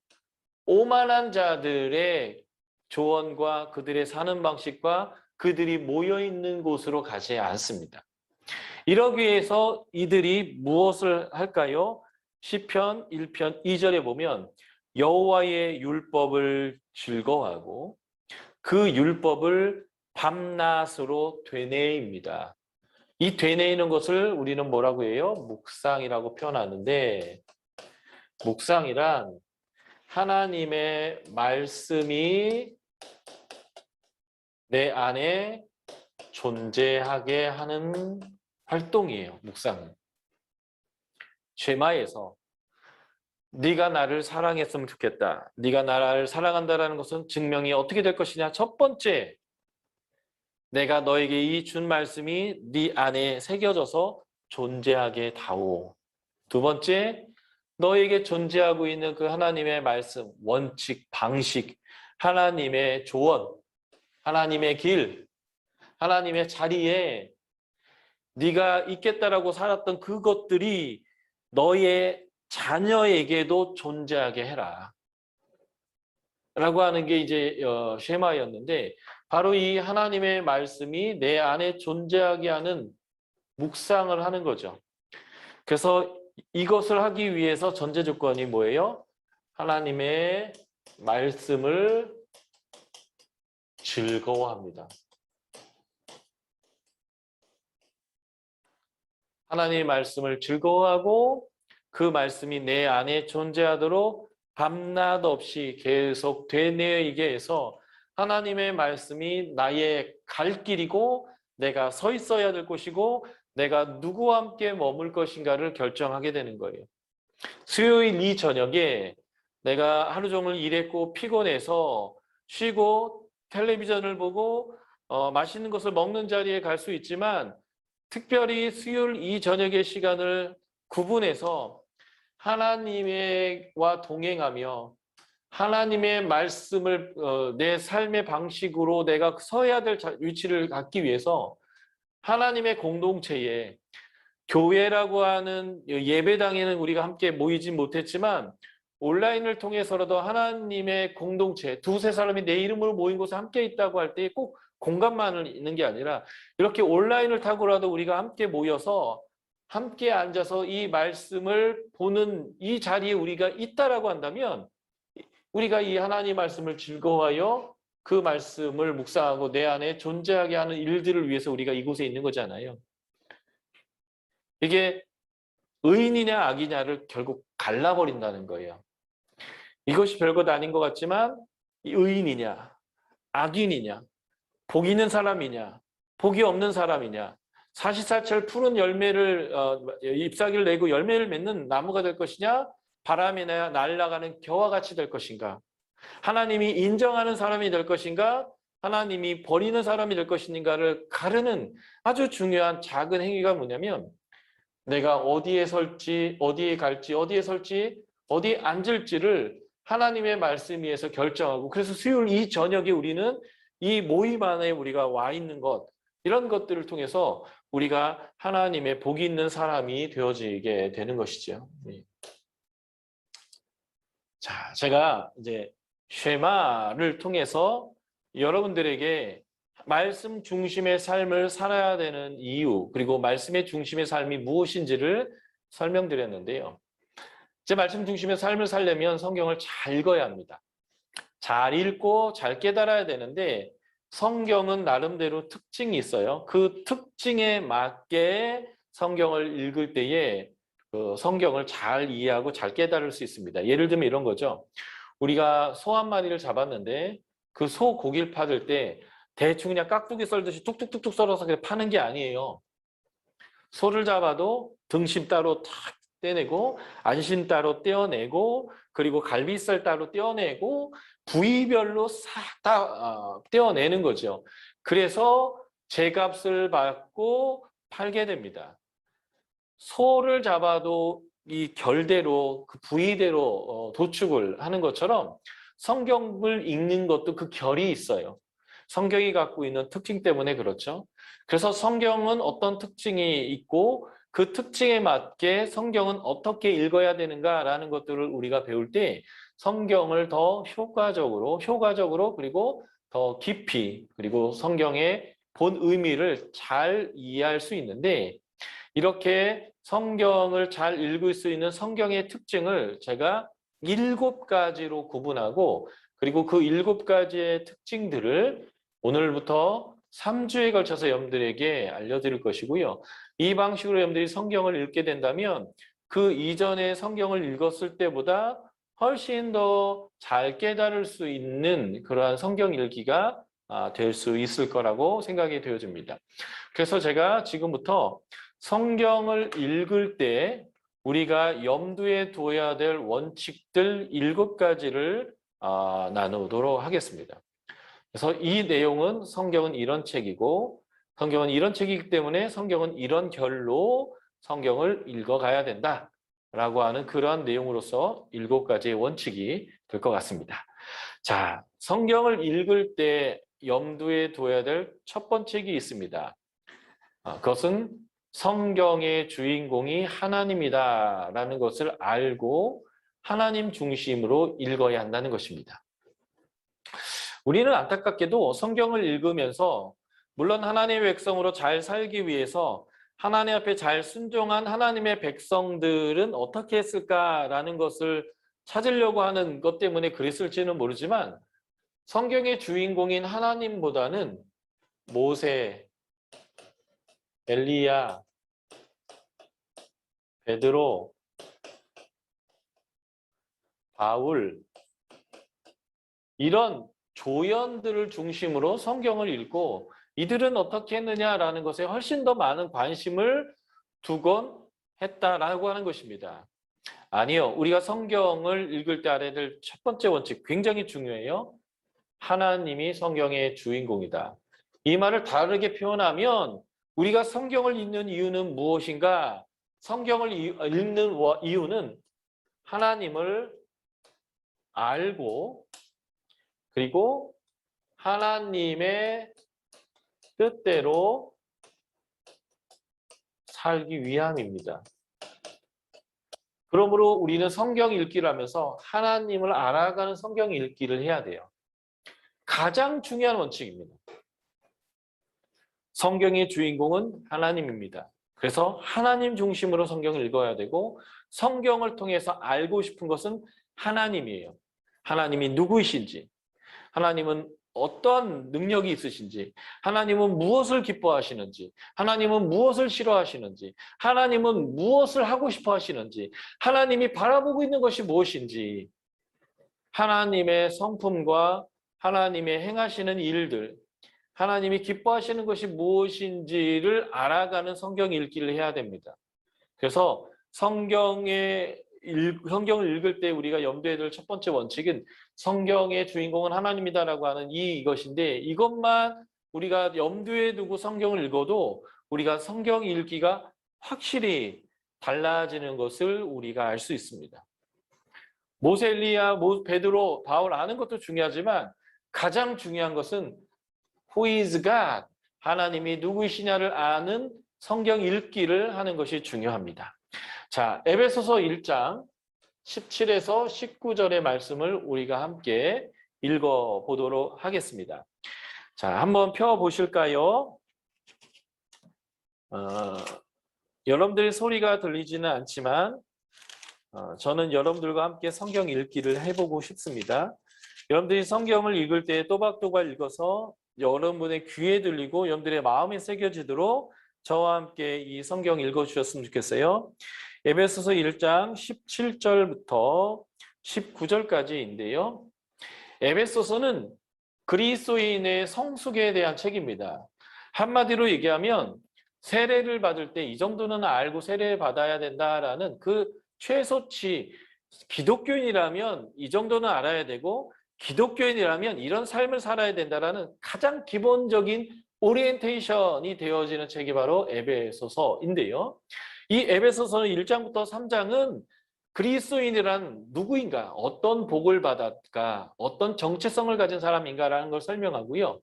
A: 오만한 자들의 조언과 그들의 사는 방식과 그들이 모여있는 곳으로 가지 않습니다. 이러기 위해서 이들이 무엇을 할까요? 시편 1편 2절에 보면 여호와의 율법을 즐거워하고 그 율법을 밤낮으로 되뇌입니다. 이 되뇌이는 것을 우리는 뭐라고 해요? 묵상이라고 표현하는데 묵상이란 하나님의 말씀이 내 안에 존재하게 하는 활동이에요. 묵상은. 쉐마에서 네가 나를 사랑했으면 좋겠다. 네가 나를 사랑한다는 것은 증명이 어떻게 될 것이냐. 첫 번째, 내가 너에게 이 준 말씀이 네 안에 새겨져서 존재하게 다오. 두 번째, 너에게 존재하고 있는 그 하나님의 말씀, 원칙, 방식, 하나님의 조언, 하나님의 길, 하나님의 자리에 네가 있겠다라고 살았던 그것들이 너의 자녀에게도 존재하게 해라. 라고 하는 게 이제 쉐마였는데 바로 이 하나님의 말씀이 내 안에 존재하게 하는 묵상을 하는 거죠. 그래서 이것을 하기 위해서 전제 조건이 뭐예요? 하나님의 말씀을 즐거워합니다. 하나님의 말씀을 즐거워하고 그 말씀이 내 안에 존재하도록 밤낮 없이 계속 되뇌이게 해서 하나님의 말씀이 나의 갈 길이고 내가 서 있어야 될 곳이고 내가 누구와 함께 머물 것인가를 결정하게 되는 거예요. 수요일 이 저녁에 내가 하루 종일 일했고 피곤해서 쉬고 텔레비전을 보고 맛있는 것을 먹는 자리에 갈 수 있지만 특별히 수요일 이 저녁의 시간을 구분해서 하나님과 동행하며 하나님의 말씀을 내 삶의 방식으로 내가 서야 될 위치를 갖기 위해서 하나님의 공동체에 교회라고 하는 예배당에는 우리가 함께 모이진 못했지만 온라인을 통해서라도 하나님의 공동체, 두세 사람이 내 이름으로 모인 곳에 함께 있다고 할 때 꼭 공간만 있는 게 아니라 이렇게 온라인을 타고라도 우리가 함께 모여서 함께 앉아서 이 말씀을 보는 이 자리에 우리가 있다라고 한다면 우리가 이 하나님 말씀을 즐거워하여 그 말씀을 묵상하고 내 안에 존재하게 하는 일들을 위해서 우리가 이곳에 있는 거잖아요. 이게 의인이냐 악이냐를 결국 갈라버린다는 거예요. 이것이 별것 아닌 것 같지만 의인이냐 악인이냐 복이 있는 사람이냐 복이 없는 사람이냐 사시사철 푸른 열매를 잎사귀를 내고 열매를 맺는 나무가 될 것이냐 바람에 날아가는 겨와 같이 될 것인가 하나님이 인정하는 사람이 될 것인가 하나님이 버리는 사람이 될 것인가를 가르는 아주 중요한 작은 행위가 뭐냐면 내가 어디에 설지 어디에 갈지 어디에 설지 어디에 앉을지를 하나님의 말씀 위에서 결정하고 그래서 수요일 이 저녁에 우리는 이 모임 안에 우리가 와 있는 것 이런 것들을 통해서 우리가 하나님의 복이 있는 사람이 되어지게 되는 것이죠. 자, 제가 이제 쉐마를 통해서 여러분들에게 말씀 중심의 삶을 살아야 되는 이유 그리고 말씀의 중심의 삶이 무엇인지를 설명드렸는데요. 이제 말씀 중심의 삶을 살려면 성경을 잘 읽어야 합니다. 잘 읽고 잘 깨달아야 되는데 성경은 나름대로 특징이 있어요. 그 특징에 맞게 성경을 읽을 때에 그 성경을 잘 이해하고 잘 깨달을 수 있습니다. 예를 들면 이런 거죠. 우리가 소 한 마리를 잡았는데 그 소 고기를 파들 때 대충 그냥 깍두기 썰듯이 뚝뚝뚝뚝 썰어서 그냥 파는 게 아니에요. 소를 잡아도 등심 따로 탁 떼내고 안심 따로 떼어내고 그리고 갈비살 따로 떼어내고 부위별로 싹 다 떼어내는 거죠. 그래서 제값을 받고 팔게 됩니다. 소를 잡아도 이 결대로 그 부위대로 도축을 하는 것처럼 성경을 읽는 것도 그 결이 있어요. 성경이 갖고 있는 특징 때문에 그렇죠. 그래서 성경은 어떤 특징이 있고 그 특징에 맞게 성경은 어떻게 읽어야 되는가라는 것들을 우리가 배울 때 성경을 더 효과적으로 그리고 더 깊이 그리고 성경의 본 의미를 잘 이해할 수 있는데 이렇게 성경을 잘 읽을 수 있는 성경의 특징을 제가 7가지로 구분하고 그리고 그 7가지의 특징들을 오늘부터 3주에 걸쳐서 여러분들에게 알려드릴 것이고요. 이 방식으로 여러분들이 성경을 읽게 된다면 그 이전에 성경을 읽었을 때보다 훨씬 더 잘 깨달을 수 있는 그러한 성경 읽기가 될 수 있을 거라고 생각이 되어집니다. 그래서 제가 지금부터 성경을 읽을 때 우리가 염두에 둬야 될 원칙들 7가지를 나누도록 하겠습니다. 그래서 이 내용은 성경은 이런 책이고 성경은 이런 책이기 때문에 성경은 이런 결로 성경을 읽어가야 된다라고 하는 그러한 내용으로서 7가지의 원칙이 될 것 같습니다. 자, 성경을 읽을 때 염두에 둬야 될 첫 번째가 있습니다. 그것은 성경의 주인공이 하나님이다라는 것을 알고 하나님 중심으로 읽어야 한다는 것입니다. 우리는 안타깝게도 성경을 읽으면서 물론 하나님의 백성으로 잘 살기 위해서 하나님 앞에 잘 순종한 하나님의 백성들은 어떻게 했을까라는 것을 찾으려고 하는 것 때문에 그랬을지는 모르지만 성경의 주인공인 하나님보다는 모세, 엘리야, 베드로, 바울 이런 조연들을 중심으로 성경을 읽고 이들은 어떻게 했느냐라는 것에 훨씬 더 많은 관심을 두곤 했다라고 하는 것입니다. 아니요. 우리가 성경을 읽을 때 알아야 될 첫 번째 원칙 굉장히 중요해요. 하나님이 성경의 주인공이다. 이 말을 다르게 표현하면 우리가 성경을 읽는 이유는 무엇인가? 성경을 읽는 이유는 하나님을 알고 그리고 하나님의 뜻대로 살기 위함입니다. 그러므로 우리는 성경 읽기를 하면서 하나님을 알아가는 성경 읽기를 해야 돼요. 가장 중요한 원칙입니다. 성경의 주인공은 하나님입니다. 그래서 하나님 중심으로 성경을 읽어야 되고 성경을 통해서 알고 싶은 것은 하나님이에요. 하나님이 누구이신지, 하나님은 어떠한 능력이 있으신지, 하나님은 무엇을 기뻐하시는지, 하나님은 무엇을 싫어하시는지, 하나님은 무엇을 하고 싶어 하시는지, 하나님이 바라보고 있는 것이 무엇인지, 하나님의 성품과 하나님의 행하시는 일들, 하나님이 기뻐하시는 것이 무엇인지를 알아가는 성경 읽기를 해야 됩니다. 그래서 성경을 읽을 때 우리가 염두에 둘 첫 번째 원칙은 성경의 주인공은 하나님이다라고 하는 이것인데 이것만 우리가 염두에 두고 성경을 읽어도 우리가 성경 읽기가 확실히 달라지는 것을 우리가 알 수 있습니다. 모세, 엘리야, 베드로, 바울 아는 것도 중요하지만 가장 중요한 것은 Who is God? 하나님이 누구이시냐를 아는 성경 읽기를 하는 것이 중요합니다. 자, 에베소서 1장 17에서 19절의 말씀을 우리가 함께 읽어보도록 하겠습니다. 자, 한번 펴보실까요? 여러분들의 소리가 들리지는 않지만 저는 여러분들과 함께 성경 읽기를 해보고 싶습니다. 여러분들이 성경을 읽을 때 또박또박 읽어서 여러분의 귀에 들리고 여러분들의 마음에 새겨지도록 저와 함께 이 성경 읽어주셨으면 좋겠어요. 에베소서 1장 17절부터 19절까지인데요. 에베소서는 그리스도인의 성숙에 대한 책입니다. 한마디로 얘기하면 세례를 받을 때 이 정도는 알고 세례받아야 된다라는 그 최소치, 기독교인이라면 이 정도는 알아야 되고 기독교인이라면 이런 삶을 살아야 된다라는 가장 기본적인 오리엔테이션이 되어지는 책이 바로 에베소서인데요. 이 에베소서는 1장부터 3장은 그리스도인이란 누구인가, 어떤 복을 받았까, 어떤 정체성을 가진 사람인가라는 걸 설명하고요.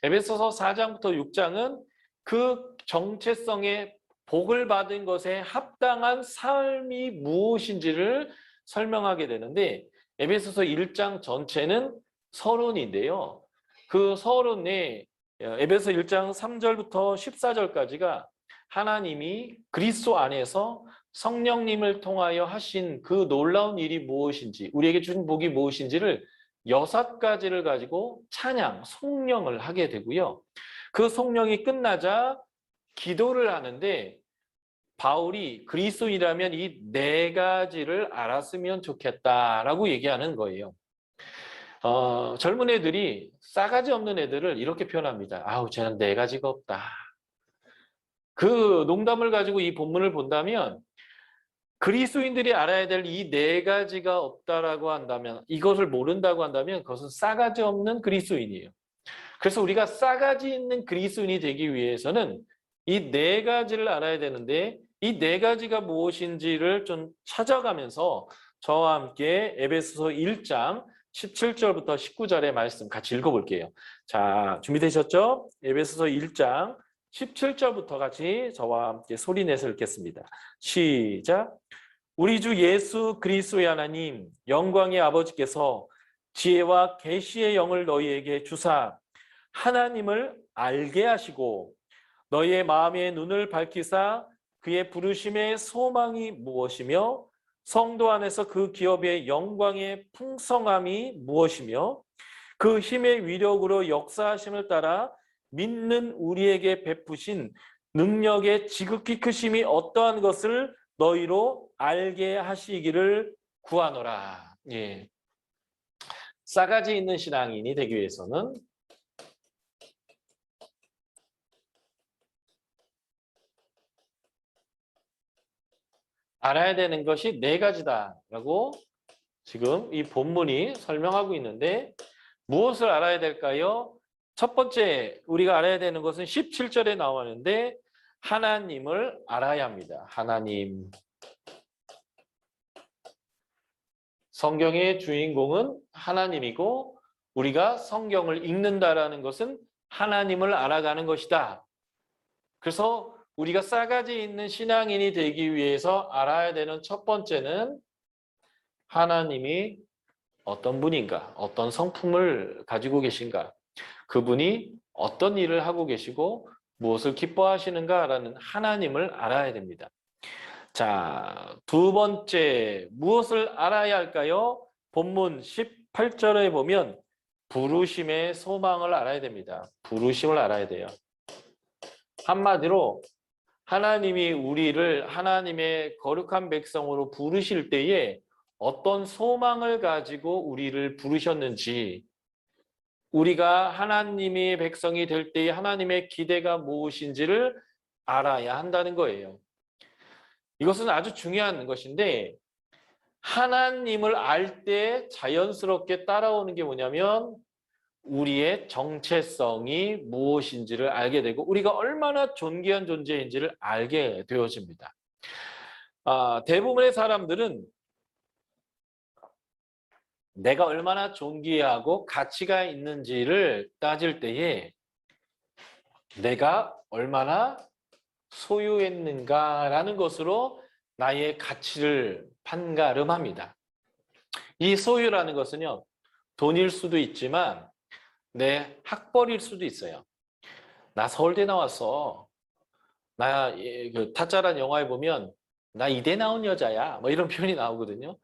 A: 에베소서 4장부터 6장은 그 정체성의 복을 받은 것에 합당한 삶이 무엇인지를 설명하게 되는데 에베소서 1장 전체는 서론인데요. 그 서론에 에베소 1장 3절부터 14절까지가 하나님이 그리스도 안에서 성령님을 통하여 하신 그 놀라운 일이 무엇인지, 우리에게 주신 복이 무엇인지를 6가지를 가지고 찬양, 송령을 하게 되고요. 그 송령이 끝나자 기도를 하는데 바울이 그리스도인이라면 이 4가지를 알았으면 좋겠다라고 얘기하는 거예요. 젊은 애들이 싸가지 없는 애들을 이렇게 표현합니다. 아우, 쟤는 4가지가 없다. 그 농담을 가지고 이 본문을 본다면 그리스도인들이 알아야 될 이 4가지가 없다라고 한다면, 이것을 모른다고 한다면 그것은 싸가지 없는 그리스도인이에요. 그래서 우리가 싸가지 있는 그리스도인이 되기 위해서는 이 4가지를 알아야 되는데 이 4가지가 무엇인지를 좀 찾아가면서 저와 함께 에베소서 1장 17절부터 19절의 말씀 같이 읽어볼게요. 자, 준비되셨죠? 에베소서 1장 17절부터 같이 저와 함께 소리내서 읽겠습니다. 시작! 우리 주 예수 그리스도의 하나님, 영광의 아버지께서 지혜와 계시의 영을 너희에게 주사 하나님을 알게 하시고 너희의 마음의 눈을 밝히사 그의 부르심의 소망이 무엇이며 성도 안에서 그 기업의 영광의 풍성함이 무엇이며 그 힘의 위력으로 역사하심을 따라 믿는 우리에게 베푸신 능력의 지극히 크심이 어떠한 것을 너희로 알게 하시기를 구하노라. 예. 싸가지 있는 신앙인이 되기 위해서는 알아야 되는 것이 네 가지다라고 지금 이 본문이 설명하고 있는데 무엇을 알아야 될까요? 첫 번째 우리가 알아야 되는 것은 17절에 나오는데 하나님을 알아야 합니다. 하나님. 성경의 주인공은 하나님이고 우리가 성경을 읽는다라는 것은 하나님을 알아가는 것이다. 그래서 우리가 싸가지 있는 신앙인이 되기 위해서 알아야 되는 첫 번째는 하나님이 어떤 분인가, 어떤 성품을 가지고 계신가, 그분이 어떤 일을 하고 계시고 무엇을 기뻐하시는가라는 하나님을 알아야 됩니다. 자, 두 번째 무엇을 알아야 할까요? 본문 18절에 보면 부르심의 소망을 알아야 됩니다. 부르심을 알아야 돼요. 한마디로 하나님이 우리를 하나님의 거룩한 백성으로 부르실 때에 어떤 소망을 가지고 우리를 부르셨는지, 우리가 하나님의 백성이 될 때에 하나님의 기대가 무엇인지를 알아야 한다는 거예요. 이것은 아주 중요한 것인데 하나님을 알 때 자연스럽게 따라오는 게 뭐냐면 우리의 정체성이 무엇인지를 알게 되고 우리가 얼마나 존귀한 존재인지를 알게 되어집니다. 대부분의 사람들은 내가 얼마나 존귀하고 가치가 있는지를 따질 때에 내가 얼마나 소유했는가라는 것으로 나의 가치를 판가름합니다. 이 소유라는 것은요, 돈일 수도 있지만 내 학벌일 수도 있어요. 나 서울대 나왔어. 나 그 타짜란 영화에 보면 나 이대 나온 여자야. 뭐 이런 표현이 나오거든요.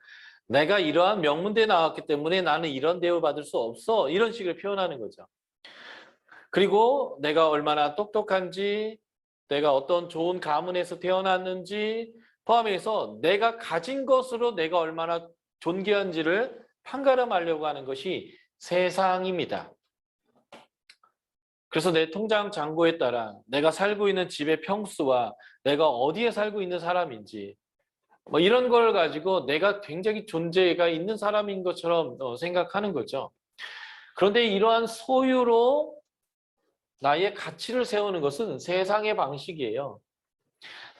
A: 내가 이러한 명문대 나왔기 때문에 나는 이런 대우 받을 수 없어. 이런 식으로 표현하는 거죠. 그리고 내가 얼마나 똑똑한지, 내가 어떤 좋은 가문에서 태어났는지 포함해서 내가 가진 것으로 내가 얼마나 존귀한지를 판가름하려고 하는 것이 세상입니다. 그래서 내 통장 잔고에 따라 내가 살고 있는 집의 평수와 내가 어디에 살고 있는 사람인지 뭐 이런 걸 가지고 내가 굉장히 존재가 있는 사람인 것처럼 생각하는 거죠. 그런데 이러한 소유로 나의 가치를 세우는 것은 세상의 방식이에요.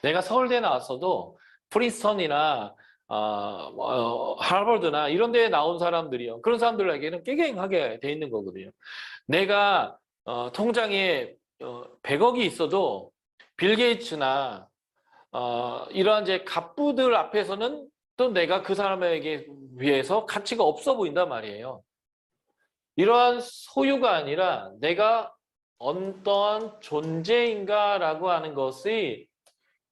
A: 내가 서울대 나왔어도 프린스턴이나 하버드나 이런 데에 나온 사람들이요. 그런 사람들에게는 깨갱하게 돼 있는 거거든요. 내가 통장에 100억이 있어도 빌 게이츠나 이러한 이제 갑부들 앞에서는 또 내가 그 사람에게 비해서 가치가 없어 보인단 말이에요. 이러한 소유가 아니라 내가 어떠한 존재인가라고 하는 것이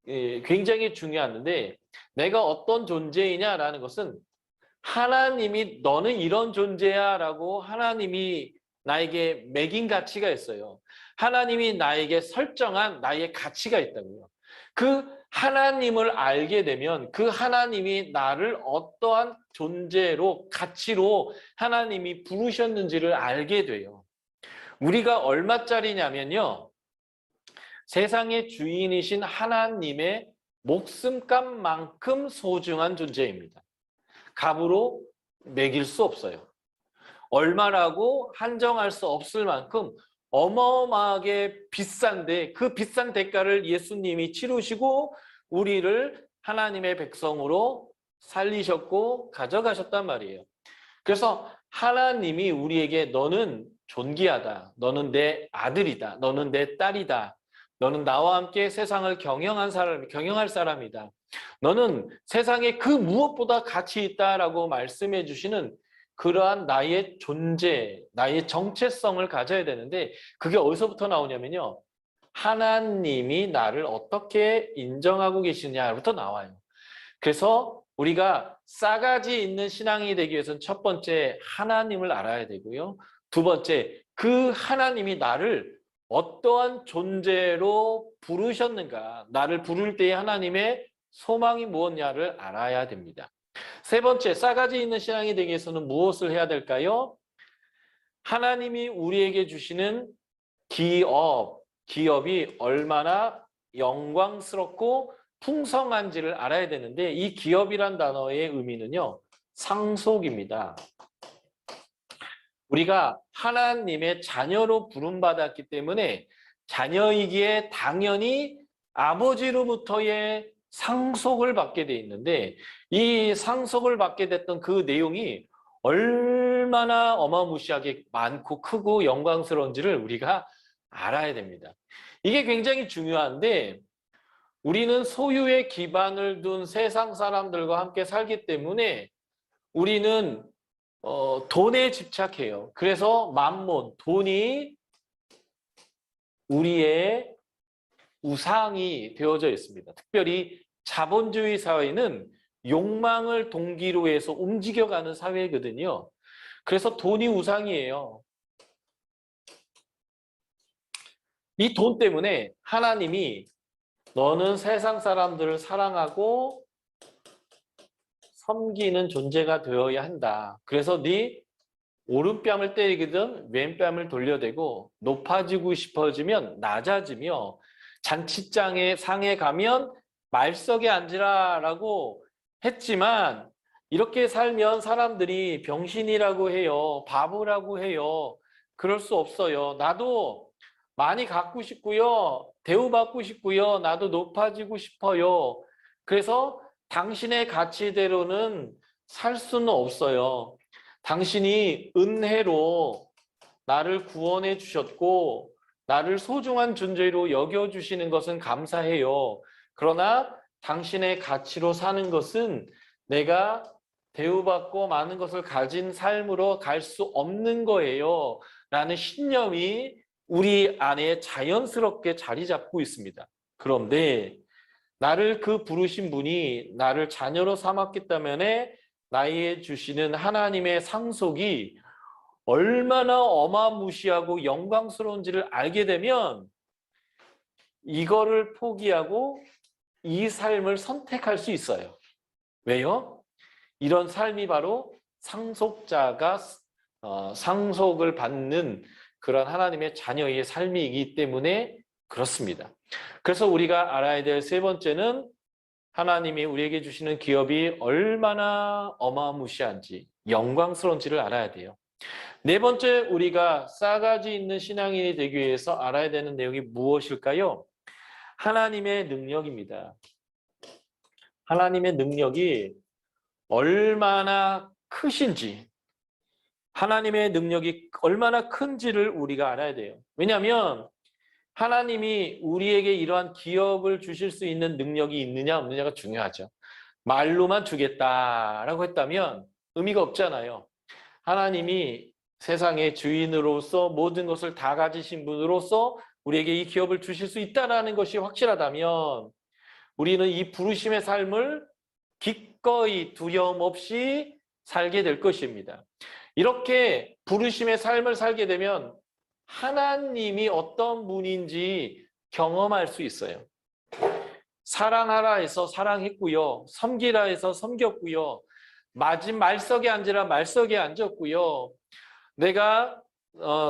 A: 굉장히 중요한데 내가 어떤 존재이냐라는 것은 하나님이 너는 이런 존재야 라고 하나님이 나에게 매긴 가치가 있어요. 하나님이 나에게 설정한 나의 가치가 있다고요. 그 하나님을 알게 되면 그 하나님이 나를 어떠한 존재로 가치로 하나님이 부르셨는지를 알게 돼요. 우리가 얼마짜리냐면요. 세상의 주인이신 하나님의 목숨값만큼 소중한 존재입니다. 값으로 매길 수 없어요. 얼마라고 한정할 수 없을 만큼 어마어마하게 비싼데 그 비싼 대가를 예수님이 치르시고 우리를 하나님의 백성으로 살리셨고 가져가셨단 말이에요. 그래서 하나님이 우리에게 너는 존귀하다. 너는 내 아들이다. 너는 내 딸이다. 너는 나와 함께 세상을 경영할 사람이다. 너는 세상에 그 무엇보다 가치 있다라고 말씀해 주시는 그러한 나의 존재, 나의 정체성을 가져야 되는데 그게 어디서부터 나오냐면요. 하나님이 나를 어떻게 인정하고 계시냐부터 나와요. 그래서 우리가 싸가지 있는 신앙이 되기 위해서는 첫 번째 하나님을 알아야 되고요. 두 번째 그 하나님이 나를 어떠한 존재로 부르셨는가, 나를 부를 때의 하나님의 소망이 무엇냐를 알아야 됩니다. 세 번째, 싸가지 있는 신앙이 되기 위해서는 무엇을 해야 될까요? 하나님이 우리에게 주시는 기업이 얼마나 영광스럽고 풍성한지를 알아야 되는데, 이 기업이란 단어의 의미는요, 상속입니다. 우리가 하나님의 자녀로 부름받았기 때문에 자녀이기에 당연히 아버지로부터의 상속을 받게 돼 있는데, 이 상속을 받게 됐던 그 내용이 얼마나 어마무시하게 많고 크고 영광스러운지를 우리가 알아야 됩니다. 이게 굉장히 중요한데, 우리는 소유의 기반을 둔 세상 사람들과 함께 살기 때문에 우리는 돈에 집착해요. 그래서 만몬, 돈이 우리의 우상이 되어져 있습니다. 특별히 자본주의 사회는 욕망을 동기로 해서 움직여가는 사회거든요. 그래서 돈이 우상이에요. 이 돈 때문에 하나님이 너는 세상 사람들을 사랑하고 섬기는 존재가 되어야 한다. 그래서 네 오른뺨을 때리거든 왼뺨을 돌려대고, 높아지고 싶어지면 낮아지며, 잔치장에 상에 가면 말석에 앉으라라고 했지만, 이렇게 살면 사람들이 병신이라고 해요. 바보라고 해요. 그럴 수 없어요. 나도 많이 갖고 싶고요. 대우받고 싶고요. 나도 높아지고 싶어요. 그래서 당신의 가치대로는 살 수는 없어요. 당신이 은혜로 나를 구원해 주셨고 나를 소중한 존재로 여겨주시는 것은 감사해요. 그러나 당신의 가치로 사는 것은 내가 대우받고 많은 것을 가진 삶으로 갈 수 없는 거예요. 라는 신념이 우리 안에 자연스럽게 자리 잡고 있습니다. 그런데 나를 그 부르신 분이 나를 자녀로 삼았기 때문에 나에게 주시는 하나님의 상속이 얼마나 어마무시하고 영광스러운지를 알게 되면 이거를 포기하고 이 삶을 선택할 수 있어요. 왜요? 이런 삶이 바로 상속자가 상속을 받는 그런 하나님의 자녀의 삶이기 때문에 그렇습니다. 그래서 우리가 알아야 될 세 번째는 하나님이 우리에게 주시는 기업이 얼마나 어마무시한지, 영광스러운지를 알아야 돼요. 네 번째, 우리가 싸가지 있는 신앙인이 되기 위해서 알아야 되는 내용이 무엇일까요? 하나님의 능력입니다. 하나님의 능력이 얼마나 크신지, 하나님의 능력이 얼마나 큰지를 우리가 알아야 돼요. 왜냐하면 하나님이 우리에게 이러한 기업을 주실 수 있는 능력이 있느냐 없느냐가 중요하죠. 말로만 주겠다라고 했다면 의미가 없잖아요. 하나님이 세상의 주인으로서 모든 것을 다 가지신 분으로서 우리에게 이 기업을 주실 수 있다는 것이 확실하다면 우리는 이 부르심의 삶을 기꺼이 두려움 없이 살게 될 것입니다. 이렇게 부르심의 삶을 살게 되면 하나님이 어떤 분인지 경험할 수 있어요. 사랑하라 해서 사랑했고요. 섬기라 해서 섬겼고요. 말석에 앉으라 말석에 앉았고요. 내가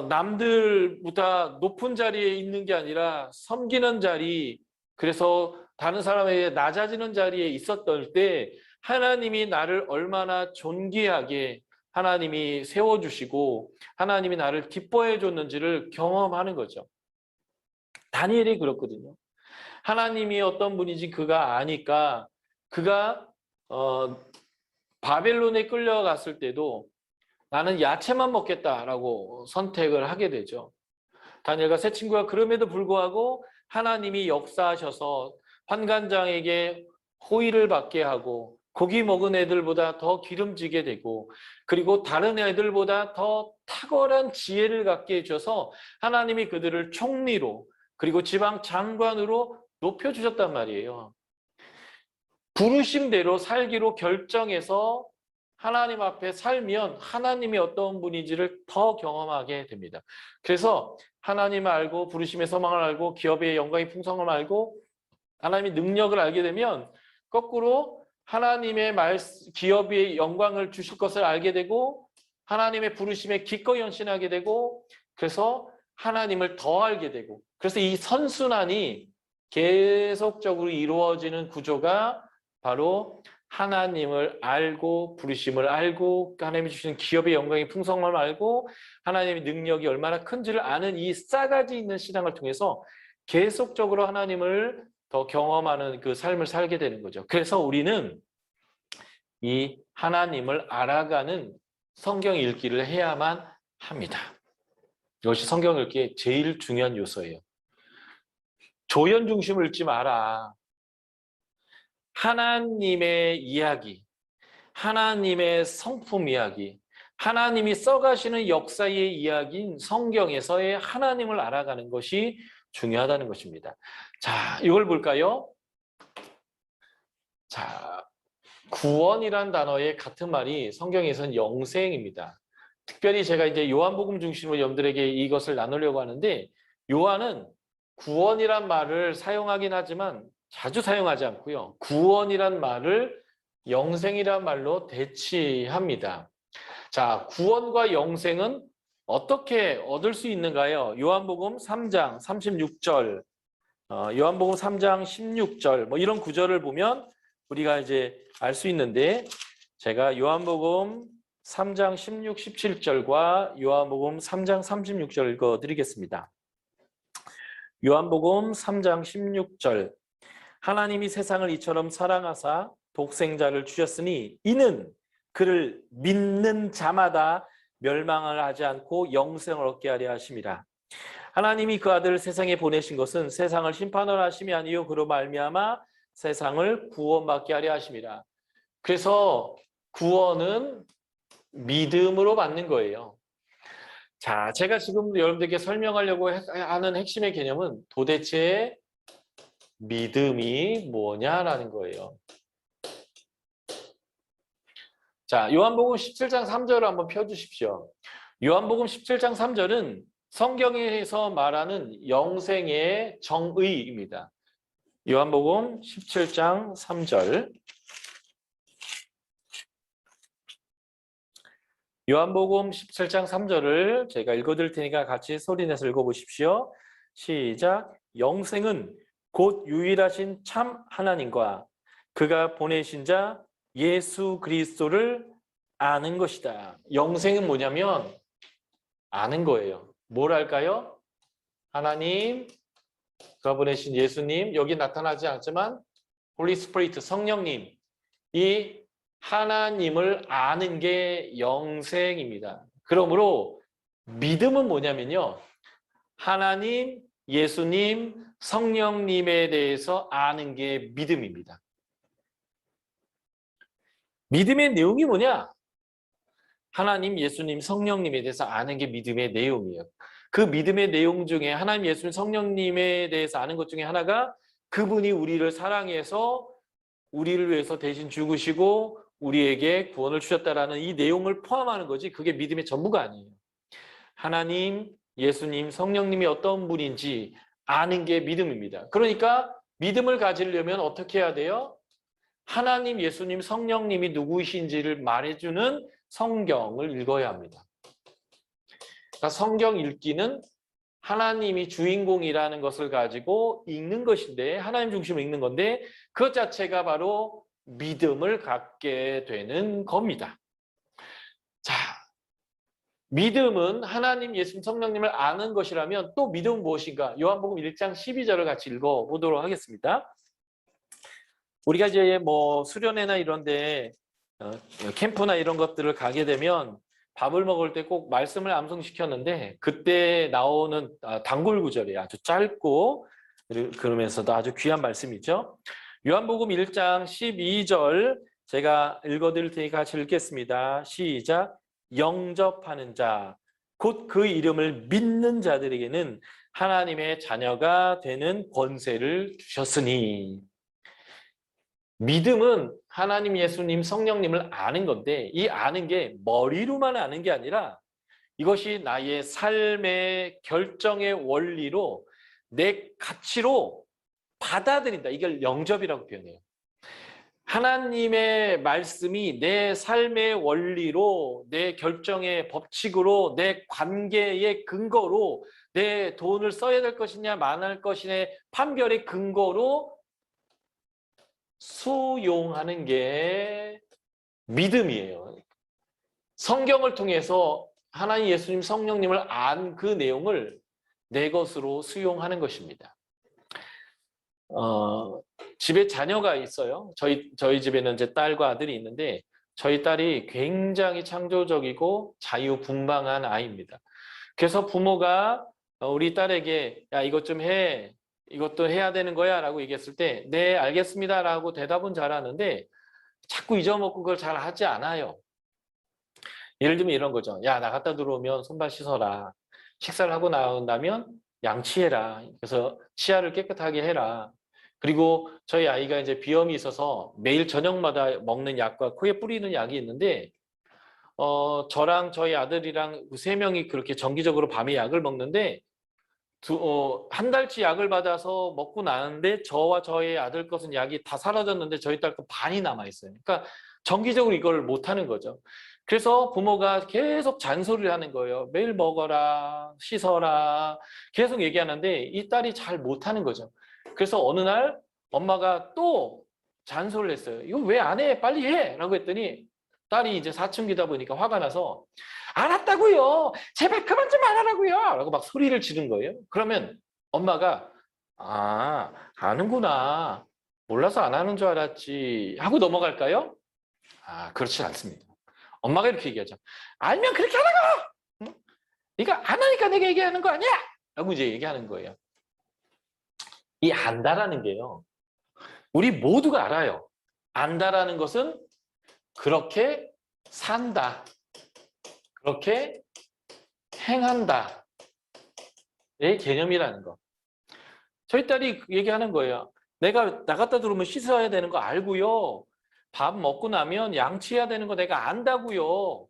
A: 남들보다 높은 자리에 있는 게 아니라 섬기는 자리, 그래서 다른 사람에게 낮아지는 자리에 있었던 때 하나님이 나를 얼마나 존귀하게 하나님이 세워주시고 하나님이 나를 기뻐해 줬는지를 경험하는 거죠. 다니엘이 그렇거든요. 하나님이 어떤 분인지 그가 아니까 그가 바벨론에 끌려갔을 때도 나는 야채만 먹겠다라고 선택을 하게 되죠. 다니엘과 세 친구가 그럼에도 불구하고 하나님이 역사하셔서 환관장에게 호의를 받게 하고 고기 먹은 애들보다 더 기름지게 되고 그리고 다른 애들보다 더 탁월한 지혜를 갖게 해줘서 하나님이 그들을 총리로 그리고 지방 장관으로 높여주셨단 말이에요. 부르심대로 살기로 결정해서 하나님 앞에 살면 하나님이 어떤 분인지를 더 경험하게 됩니다. 그래서 하나님을 알고 부르심의 소망을 알고 기업의 영광의 풍성을 알고 하나님의 능력을 알게 되면 거꾸로 하나님의 기업의 영광을 주실 것을 알게 되고 하나님의 부르심에 기꺼이 헌신하게 되고 그래서 하나님을 더 알게 되고 그래서 이 선순환이 계속적으로 이루어지는 구조가 바로 하나님을 알고 부르심을 알고 하나님이 주시는 기업의 영광의 풍성함을 알고 하나님의 능력이 얼마나 큰지를 아는 이 싸가지 있는 신앙을 통해서 계속적으로 하나님을 더 경험하는 그 삶을 살게 되는 거죠. 그래서 우리는 이 하나님을 알아가는 성경 읽기를 해야만 합니다. 이것이 성경 읽기의 제일 중요한 요소예요. 조연 중심을 읽지 마라. 하나님의 이야기, 하나님의 성품 이야기, 하나님이 써가시는 역사의 이야기인 성경에서의 하나님을 알아가는 것이 중요하다는 것입니다. 자, 이걸 볼까요? 자, 구원이란 단어의 같은 말이 성경에서는 영생입니다. 특별히 제가 이제 요한복음 중심으로 여러분들에게 이것을 나누려고 하는데 요한은 구원이란 말을 사용하긴 하지만 자주 사용하지 않고요. 구원이란 말을 영생이란 말로 대치합니다. 자, 구원과 영생은 어떻게 얻을 수 있는가요? 요한복음 3장 36절, 요한복음 3장 16절 뭐 이런 구절을 보면 우리가 이제 알 수 있는데 제가 요한복음 3장 16, 17절과 요한복음 3장 36절 읽어드리겠습니다. 요한복음 3장 16절 하나님이 세상을 이처럼 사랑하사 독생자를 주셨으니 이는 그를 믿는 자마다 멸망을 하지 않고 영생을 얻게 하려 하심이라. 하나님이 그 아들을 세상에 보내신 것은 세상을 심판하려 하심이 아니요 그로 말미암아 세상을 구원받게 하려 하심이라. 그래서 구원은 믿음으로 받는 거예요. 자, 제가 지금 여러분들에게 설명하려고 하는 핵심의 개념은 도대체 믿음이 뭐냐라는 거예요. 자, 요한복음 17장 3절을 한번 펴주십시오. 요한복음 17장 3절은 성경에서 말하는 영생의 정의입니다. 요한복음 17장 3절. 요한복음 17장 3절을 제가 읽어드릴 테니까 같이 소리내서 읽어보십시오. 시작. 영생은 곧 유일하신 참 하나님과 그가 보내신 자 예수 그리스도를 아는 것이다. 영생은 뭐냐면 아는 거예요. 뭘 알까요? 하나님, 그가 보내신 예수님, 여기 나타나지 않지만 홀리 스피리트 성령님, 이 하나님을 아는 게 영생입니다. 그러므로 믿음은 뭐냐면요. 하나님, 예수님, 성령님에 대해서 아는 게 믿음입니다. 믿음의 내용이 뭐냐? 하나님, 예수님, 성령님에 대해서 아는 게 믿음의 내용이에요. 그 믿음의 내용 중에 하나님, 예수님, 성령님에 대해서 아는 것 중에 하나가 그분이 우리를 사랑해서 우리를 위해서 대신 죽으시고 우리에게 구원을 주셨다라는 이 내용을 포함하는 거지 그게 믿음의 전부가 아니에요. 하나님, 예수님, 성령님이 어떤 분인지 아는 게 믿음입니다. 그러니까 믿음을 가지려면 어떻게 해야 돼요? 하나님, 예수님, 성령님이 누구이신지를 말해주는 성경을 읽어야 합니다. 그러니까 성경 읽기는 하나님이 주인공이라는 것을 가지고 읽는 것인데 하나님 중심으로 읽는 건데 그것 자체가 바로 믿음을 갖게 되는 겁니다. 자, 믿음은 하나님, 예수님, 성령님을 아는 것이라면 또 믿음은 무엇인가? 요한복음 1장 12절을 같이 읽어보도록 하겠습니다. 우리가 이제 뭐 수련회나 이런데 캠프나 이런 것들을 가게 되면 밥을 먹을 때 꼭 말씀을 암송시켰는데 그때 나오는 단골 구절이에요. 아주 짧고 그러면서도 아주 귀한 말씀이죠. 요한복음 1장 12절 제가 읽어드릴 테니까 같이 읽겠습니다. 시작. 영접하는 자, 곧 그 이름을 믿는 자들에게는 하나님의 자녀가 되는 권세를 주셨으니. 믿음은 하나님, 예수님, 성령님을 아는 건데 이 아는 게 머리로만 아는 게 아니라 이것이 나의 삶의 결정의 원리로 내 가치로 받아들인다. 이걸 영접이라고 표현해요. 하나님의 말씀이 내 삶의 원리로, 내 결정의 법칙으로, 내 관계의 근거로, 내 돈을 써야 될 것이냐 마할 것이냐의 판별의 근거로 수용하는 게 믿음이에요. 성경을 통해서 하나님 예수님 성령님을 안 그 내용을 내 것으로 수용하는 것입니다. 집에 자녀가 있어요. 저희 집에는 이제 딸과 아들이 있는데 저희 딸이 굉장히 창조적이고 자유분방한 아이입니다. 그래서 부모가 우리 딸에게 야 이것 좀 해, 이것도 해야 되는 거야 라고 얘기했을 때 네 알겠습니다 라고 대답은 잘하는데 자꾸 잊어먹고 그걸 잘 하지 않아요. 예를 들면 이런 거죠. 야 나갔다 들어오면 손발 씻어라. 식사를 하고 나온다면 양치해라. 그래서 치아를 깨끗하게 해라. 그리고 저희 아이가 이제 비염이 있어서 매일 저녁마다 먹는 약과 코에 뿌리는 약이 있는데 저랑 저희 아들이랑 세 명이 그렇게 정기적으로 밤에 약을 먹는데 한 달치 약을 받아서 먹고 나는데 저와 저희 아들 것은 약이 다 사라졌는데 저희 딸 거 반이 남아있어요. 그러니까 정기적으로 이걸 못하는 거죠. 그래서 부모가 계속 잔소리를 하는 거예요. 매일 먹어라, 씻어라 계속 얘기하는데 이 딸이 잘 못하는 거죠. 그래서 어느 날 엄마가 또 잔소리를 했어요. 이거 왜 안 해? 빨리 해! 라고 했더니 딸이 이제 사춘기다 보니까 화가 나서 알았다고요. 제발 그만 좀 하라고요. 라고 막 소리를 지른 거예요. 그러면 엄마가 아 아는구나. 몰라서 안 하는 줄 알았지 하고 넘어갈까요? 아 그렇지 않습니다. 엄마가 이렇게 얘기하죠. 알면 그렇게 하라고! 응? 네가 안 하니까 내가 얘기하는 거 아니야? 라고 이제 얘기하는 거예요. 이 안다라는 게요. 우리 모두가 알아요. 안다라는 것은 그렇게 산다. 그렇게 행한다. 의 개념이라는 거. 저희 딸이 얘기하는 거예요. 내가 나갔다 들어오면 씻어야 되는 거 알고요. 밥 먹고 나면 양치해야 되는 거 내가 안다고요.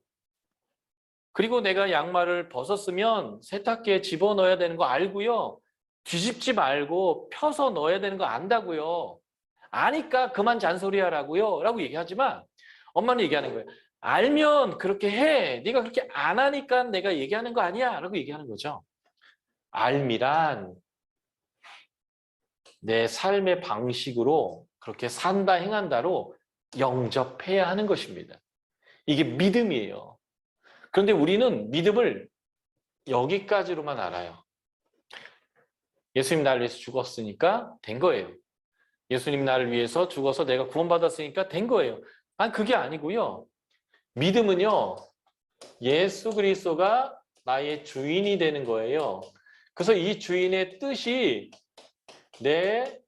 A: 그리고 내가 양말을 벗었으면 세탁기에 집어넣어야 되는 거 알고요. 뒤집지 말고 펴서 넣어야 되는 거 안다고요. 아니까 그만 잔소리하라고요. 라고 얘기하지만 엄마는 얘기하는 거예요. 알면 그렇게 해. 네가 그렇게 안 하니까 내가 얘기하는 거 아니야. 라고 얘기하는 거죠. 알미란 내 삶의 방식으로 그렇게 산다 행한다로 영접해야 하는 것입니다. 이게 믿음이에요. 그런데 우리는 믿음을 여기까지로만 알아요. 예수님 나를 위해서 죽었으니까 된 거예요. 예수님 나를 위해서 죽어서 내가 구원받았으니까 된 거예요. 아니 그게 아니고요. 믿음은요. 예수 그리스도가 나의 주인이 되는 거예요. 그래서 이 주인의 뜻이 내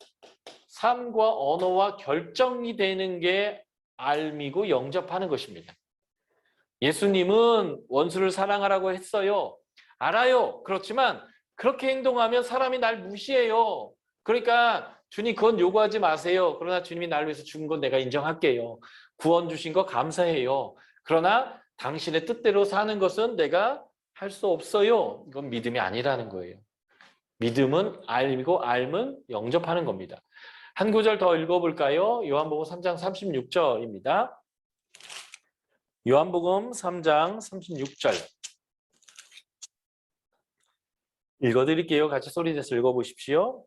A: 삶과 언어와 결정이 되는 게 알미고 영접하는 것입니다. 예수님은 원수를 사랑하라고 했어요. 알아요. 그렇지만 그렇게 행동하면 사람이 날 무시해요. 그러니까 주님 그건 요구하지 마세요. 그러나 주님이 나를 위해서 죽은 건 내가 인정할게요. 구원 주신 거 감사해요. 그러나 당신의 뜻대로 사는 것은 내가 할 수 없어요. 이건 믿음이 아니라는 거예요. 믿음은 알고 알면 영접하는 겁니다. 한 구절 더 읽어볼까요? 요한복음 3장 36절입니다. 요한복음 3장 36절 읽어드릴게요. 같이 소리 내서 읽어보십시오.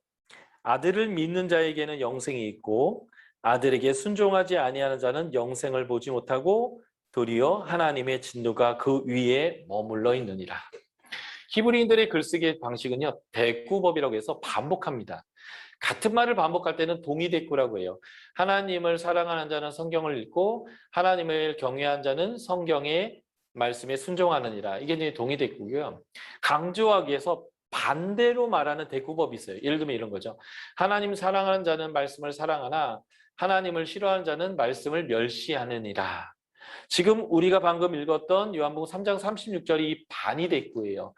A: 아들을 믿는 자에게는 영생이 있고 아들에게 순종하지 아니하는 자는 영생을 보지 못하고 도리어 하나님의 진노가 그 위에 머물러 있느니라. 히브리인들의 글쓰기 방식은요. 대꾸법이라고 해서 반복합니다. 같은 말을 반복할 때는 동의대꾸라고 해요. 하나님을 사랑하는 자는 성경을 읽고 하나님을 경외하는 자는 성경의 말씀에 순종하느니라. 이게 이제 동의대꾸고요. 강조하기 위해서 반대로 말하는 대꾸법이 있어요. 예를 들면 이런 거죠. 하나님 사랑하는 자는 말씀을 사랑하나 하나님을 싫어하는 자는 말씀을 멸시하느니라. 지금 우리가 방금 읽었던 요한복음 3장 36절이 반이 대꾸예요.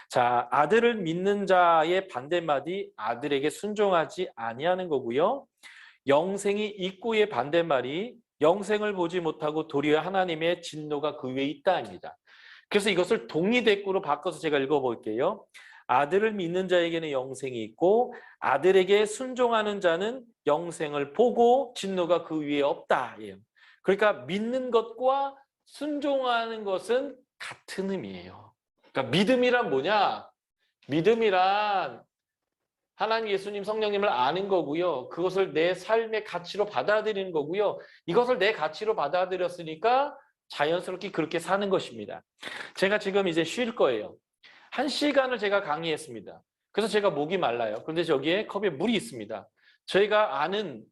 A: 자, 아들을 믿는 자의 반대말이 아들에게 순종하지 아니하는 거고요. 영생이 있고의 반대말이 영생을 보지 못하고 도리어 하나님의 진노가 그 위에 있다입니다. 그래서 이것을 동의대꾸로 바꿔서 제가 읽어볼게요. 아들을 믿는 자에게는 영생이 있고 아들에게 순종하는 자는 영생을 보고 진노가 그 위에 없다. 그러니까 믿는 것과 순종하는 것은 같은 의미예요. 그러니까 믿음이란 뭐냐? 믿음이란 하나님, 예수님, 성령님을 아는 거고요. 그것을 내 삶의 가치로 받아들이는 거고요. 이것을 내 가치로 받아들였으니까 자연스럽게 그렇게 사는 것입니다. 제가 지금 이제 쉴 거예요. 1시간을 제가 강의했습니다. 그래서 제가 목이 말라요. 그런데 저기에 컵에 물이 있습니다. 저희가 아는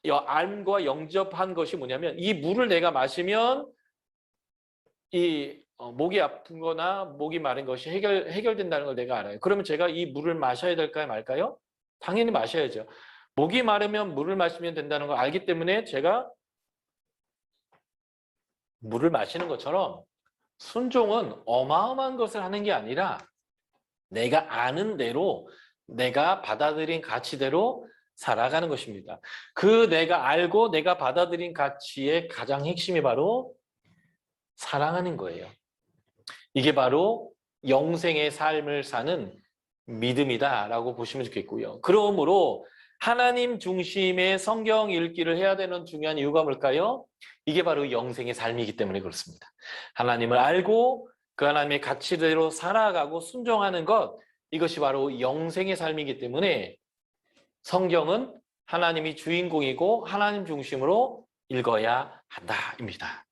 A: 암과 영접한 것이 뭐냐면 이 물을 내가 마시면 이 목이 아픈 거나 목이 마른 것이 해결된다는 걸 내가 알아요. 그러면 제가 이 물을 마셔야 될까요, 말까요? 당연히 마셔야죠. 목이 마르면 물을 마시면 된다는 걸 알기 때문에 제가 물을 마시는 것처럼 순종은 어마어마한 것을 하는 게 아니라 내가 아는 대로 내가 받아들인 가치대로 살아가는 것입니다. 그 내가 알고 내가 받아들인 가치의 가장 핵심이 바로 사랑하는 거예요. 이게 바로 영생의 삶을 사는 믿음이다라고 보시면 좋겠고요. 그러므로 하나님 중심의 성경 읽기를 해야 되는 중요한 이유가 뭘까요? 이게 바로 영생의 삶이기 때문에 그렇습니다. 하나님을 알고 그 하나님의 가치대로 살아가고 순종하는 것, 이것이 바로 영생의 삶이기 때문에 성경은 하나님이 주인공이고 하나님 중심으로 읽어야 한다입니다.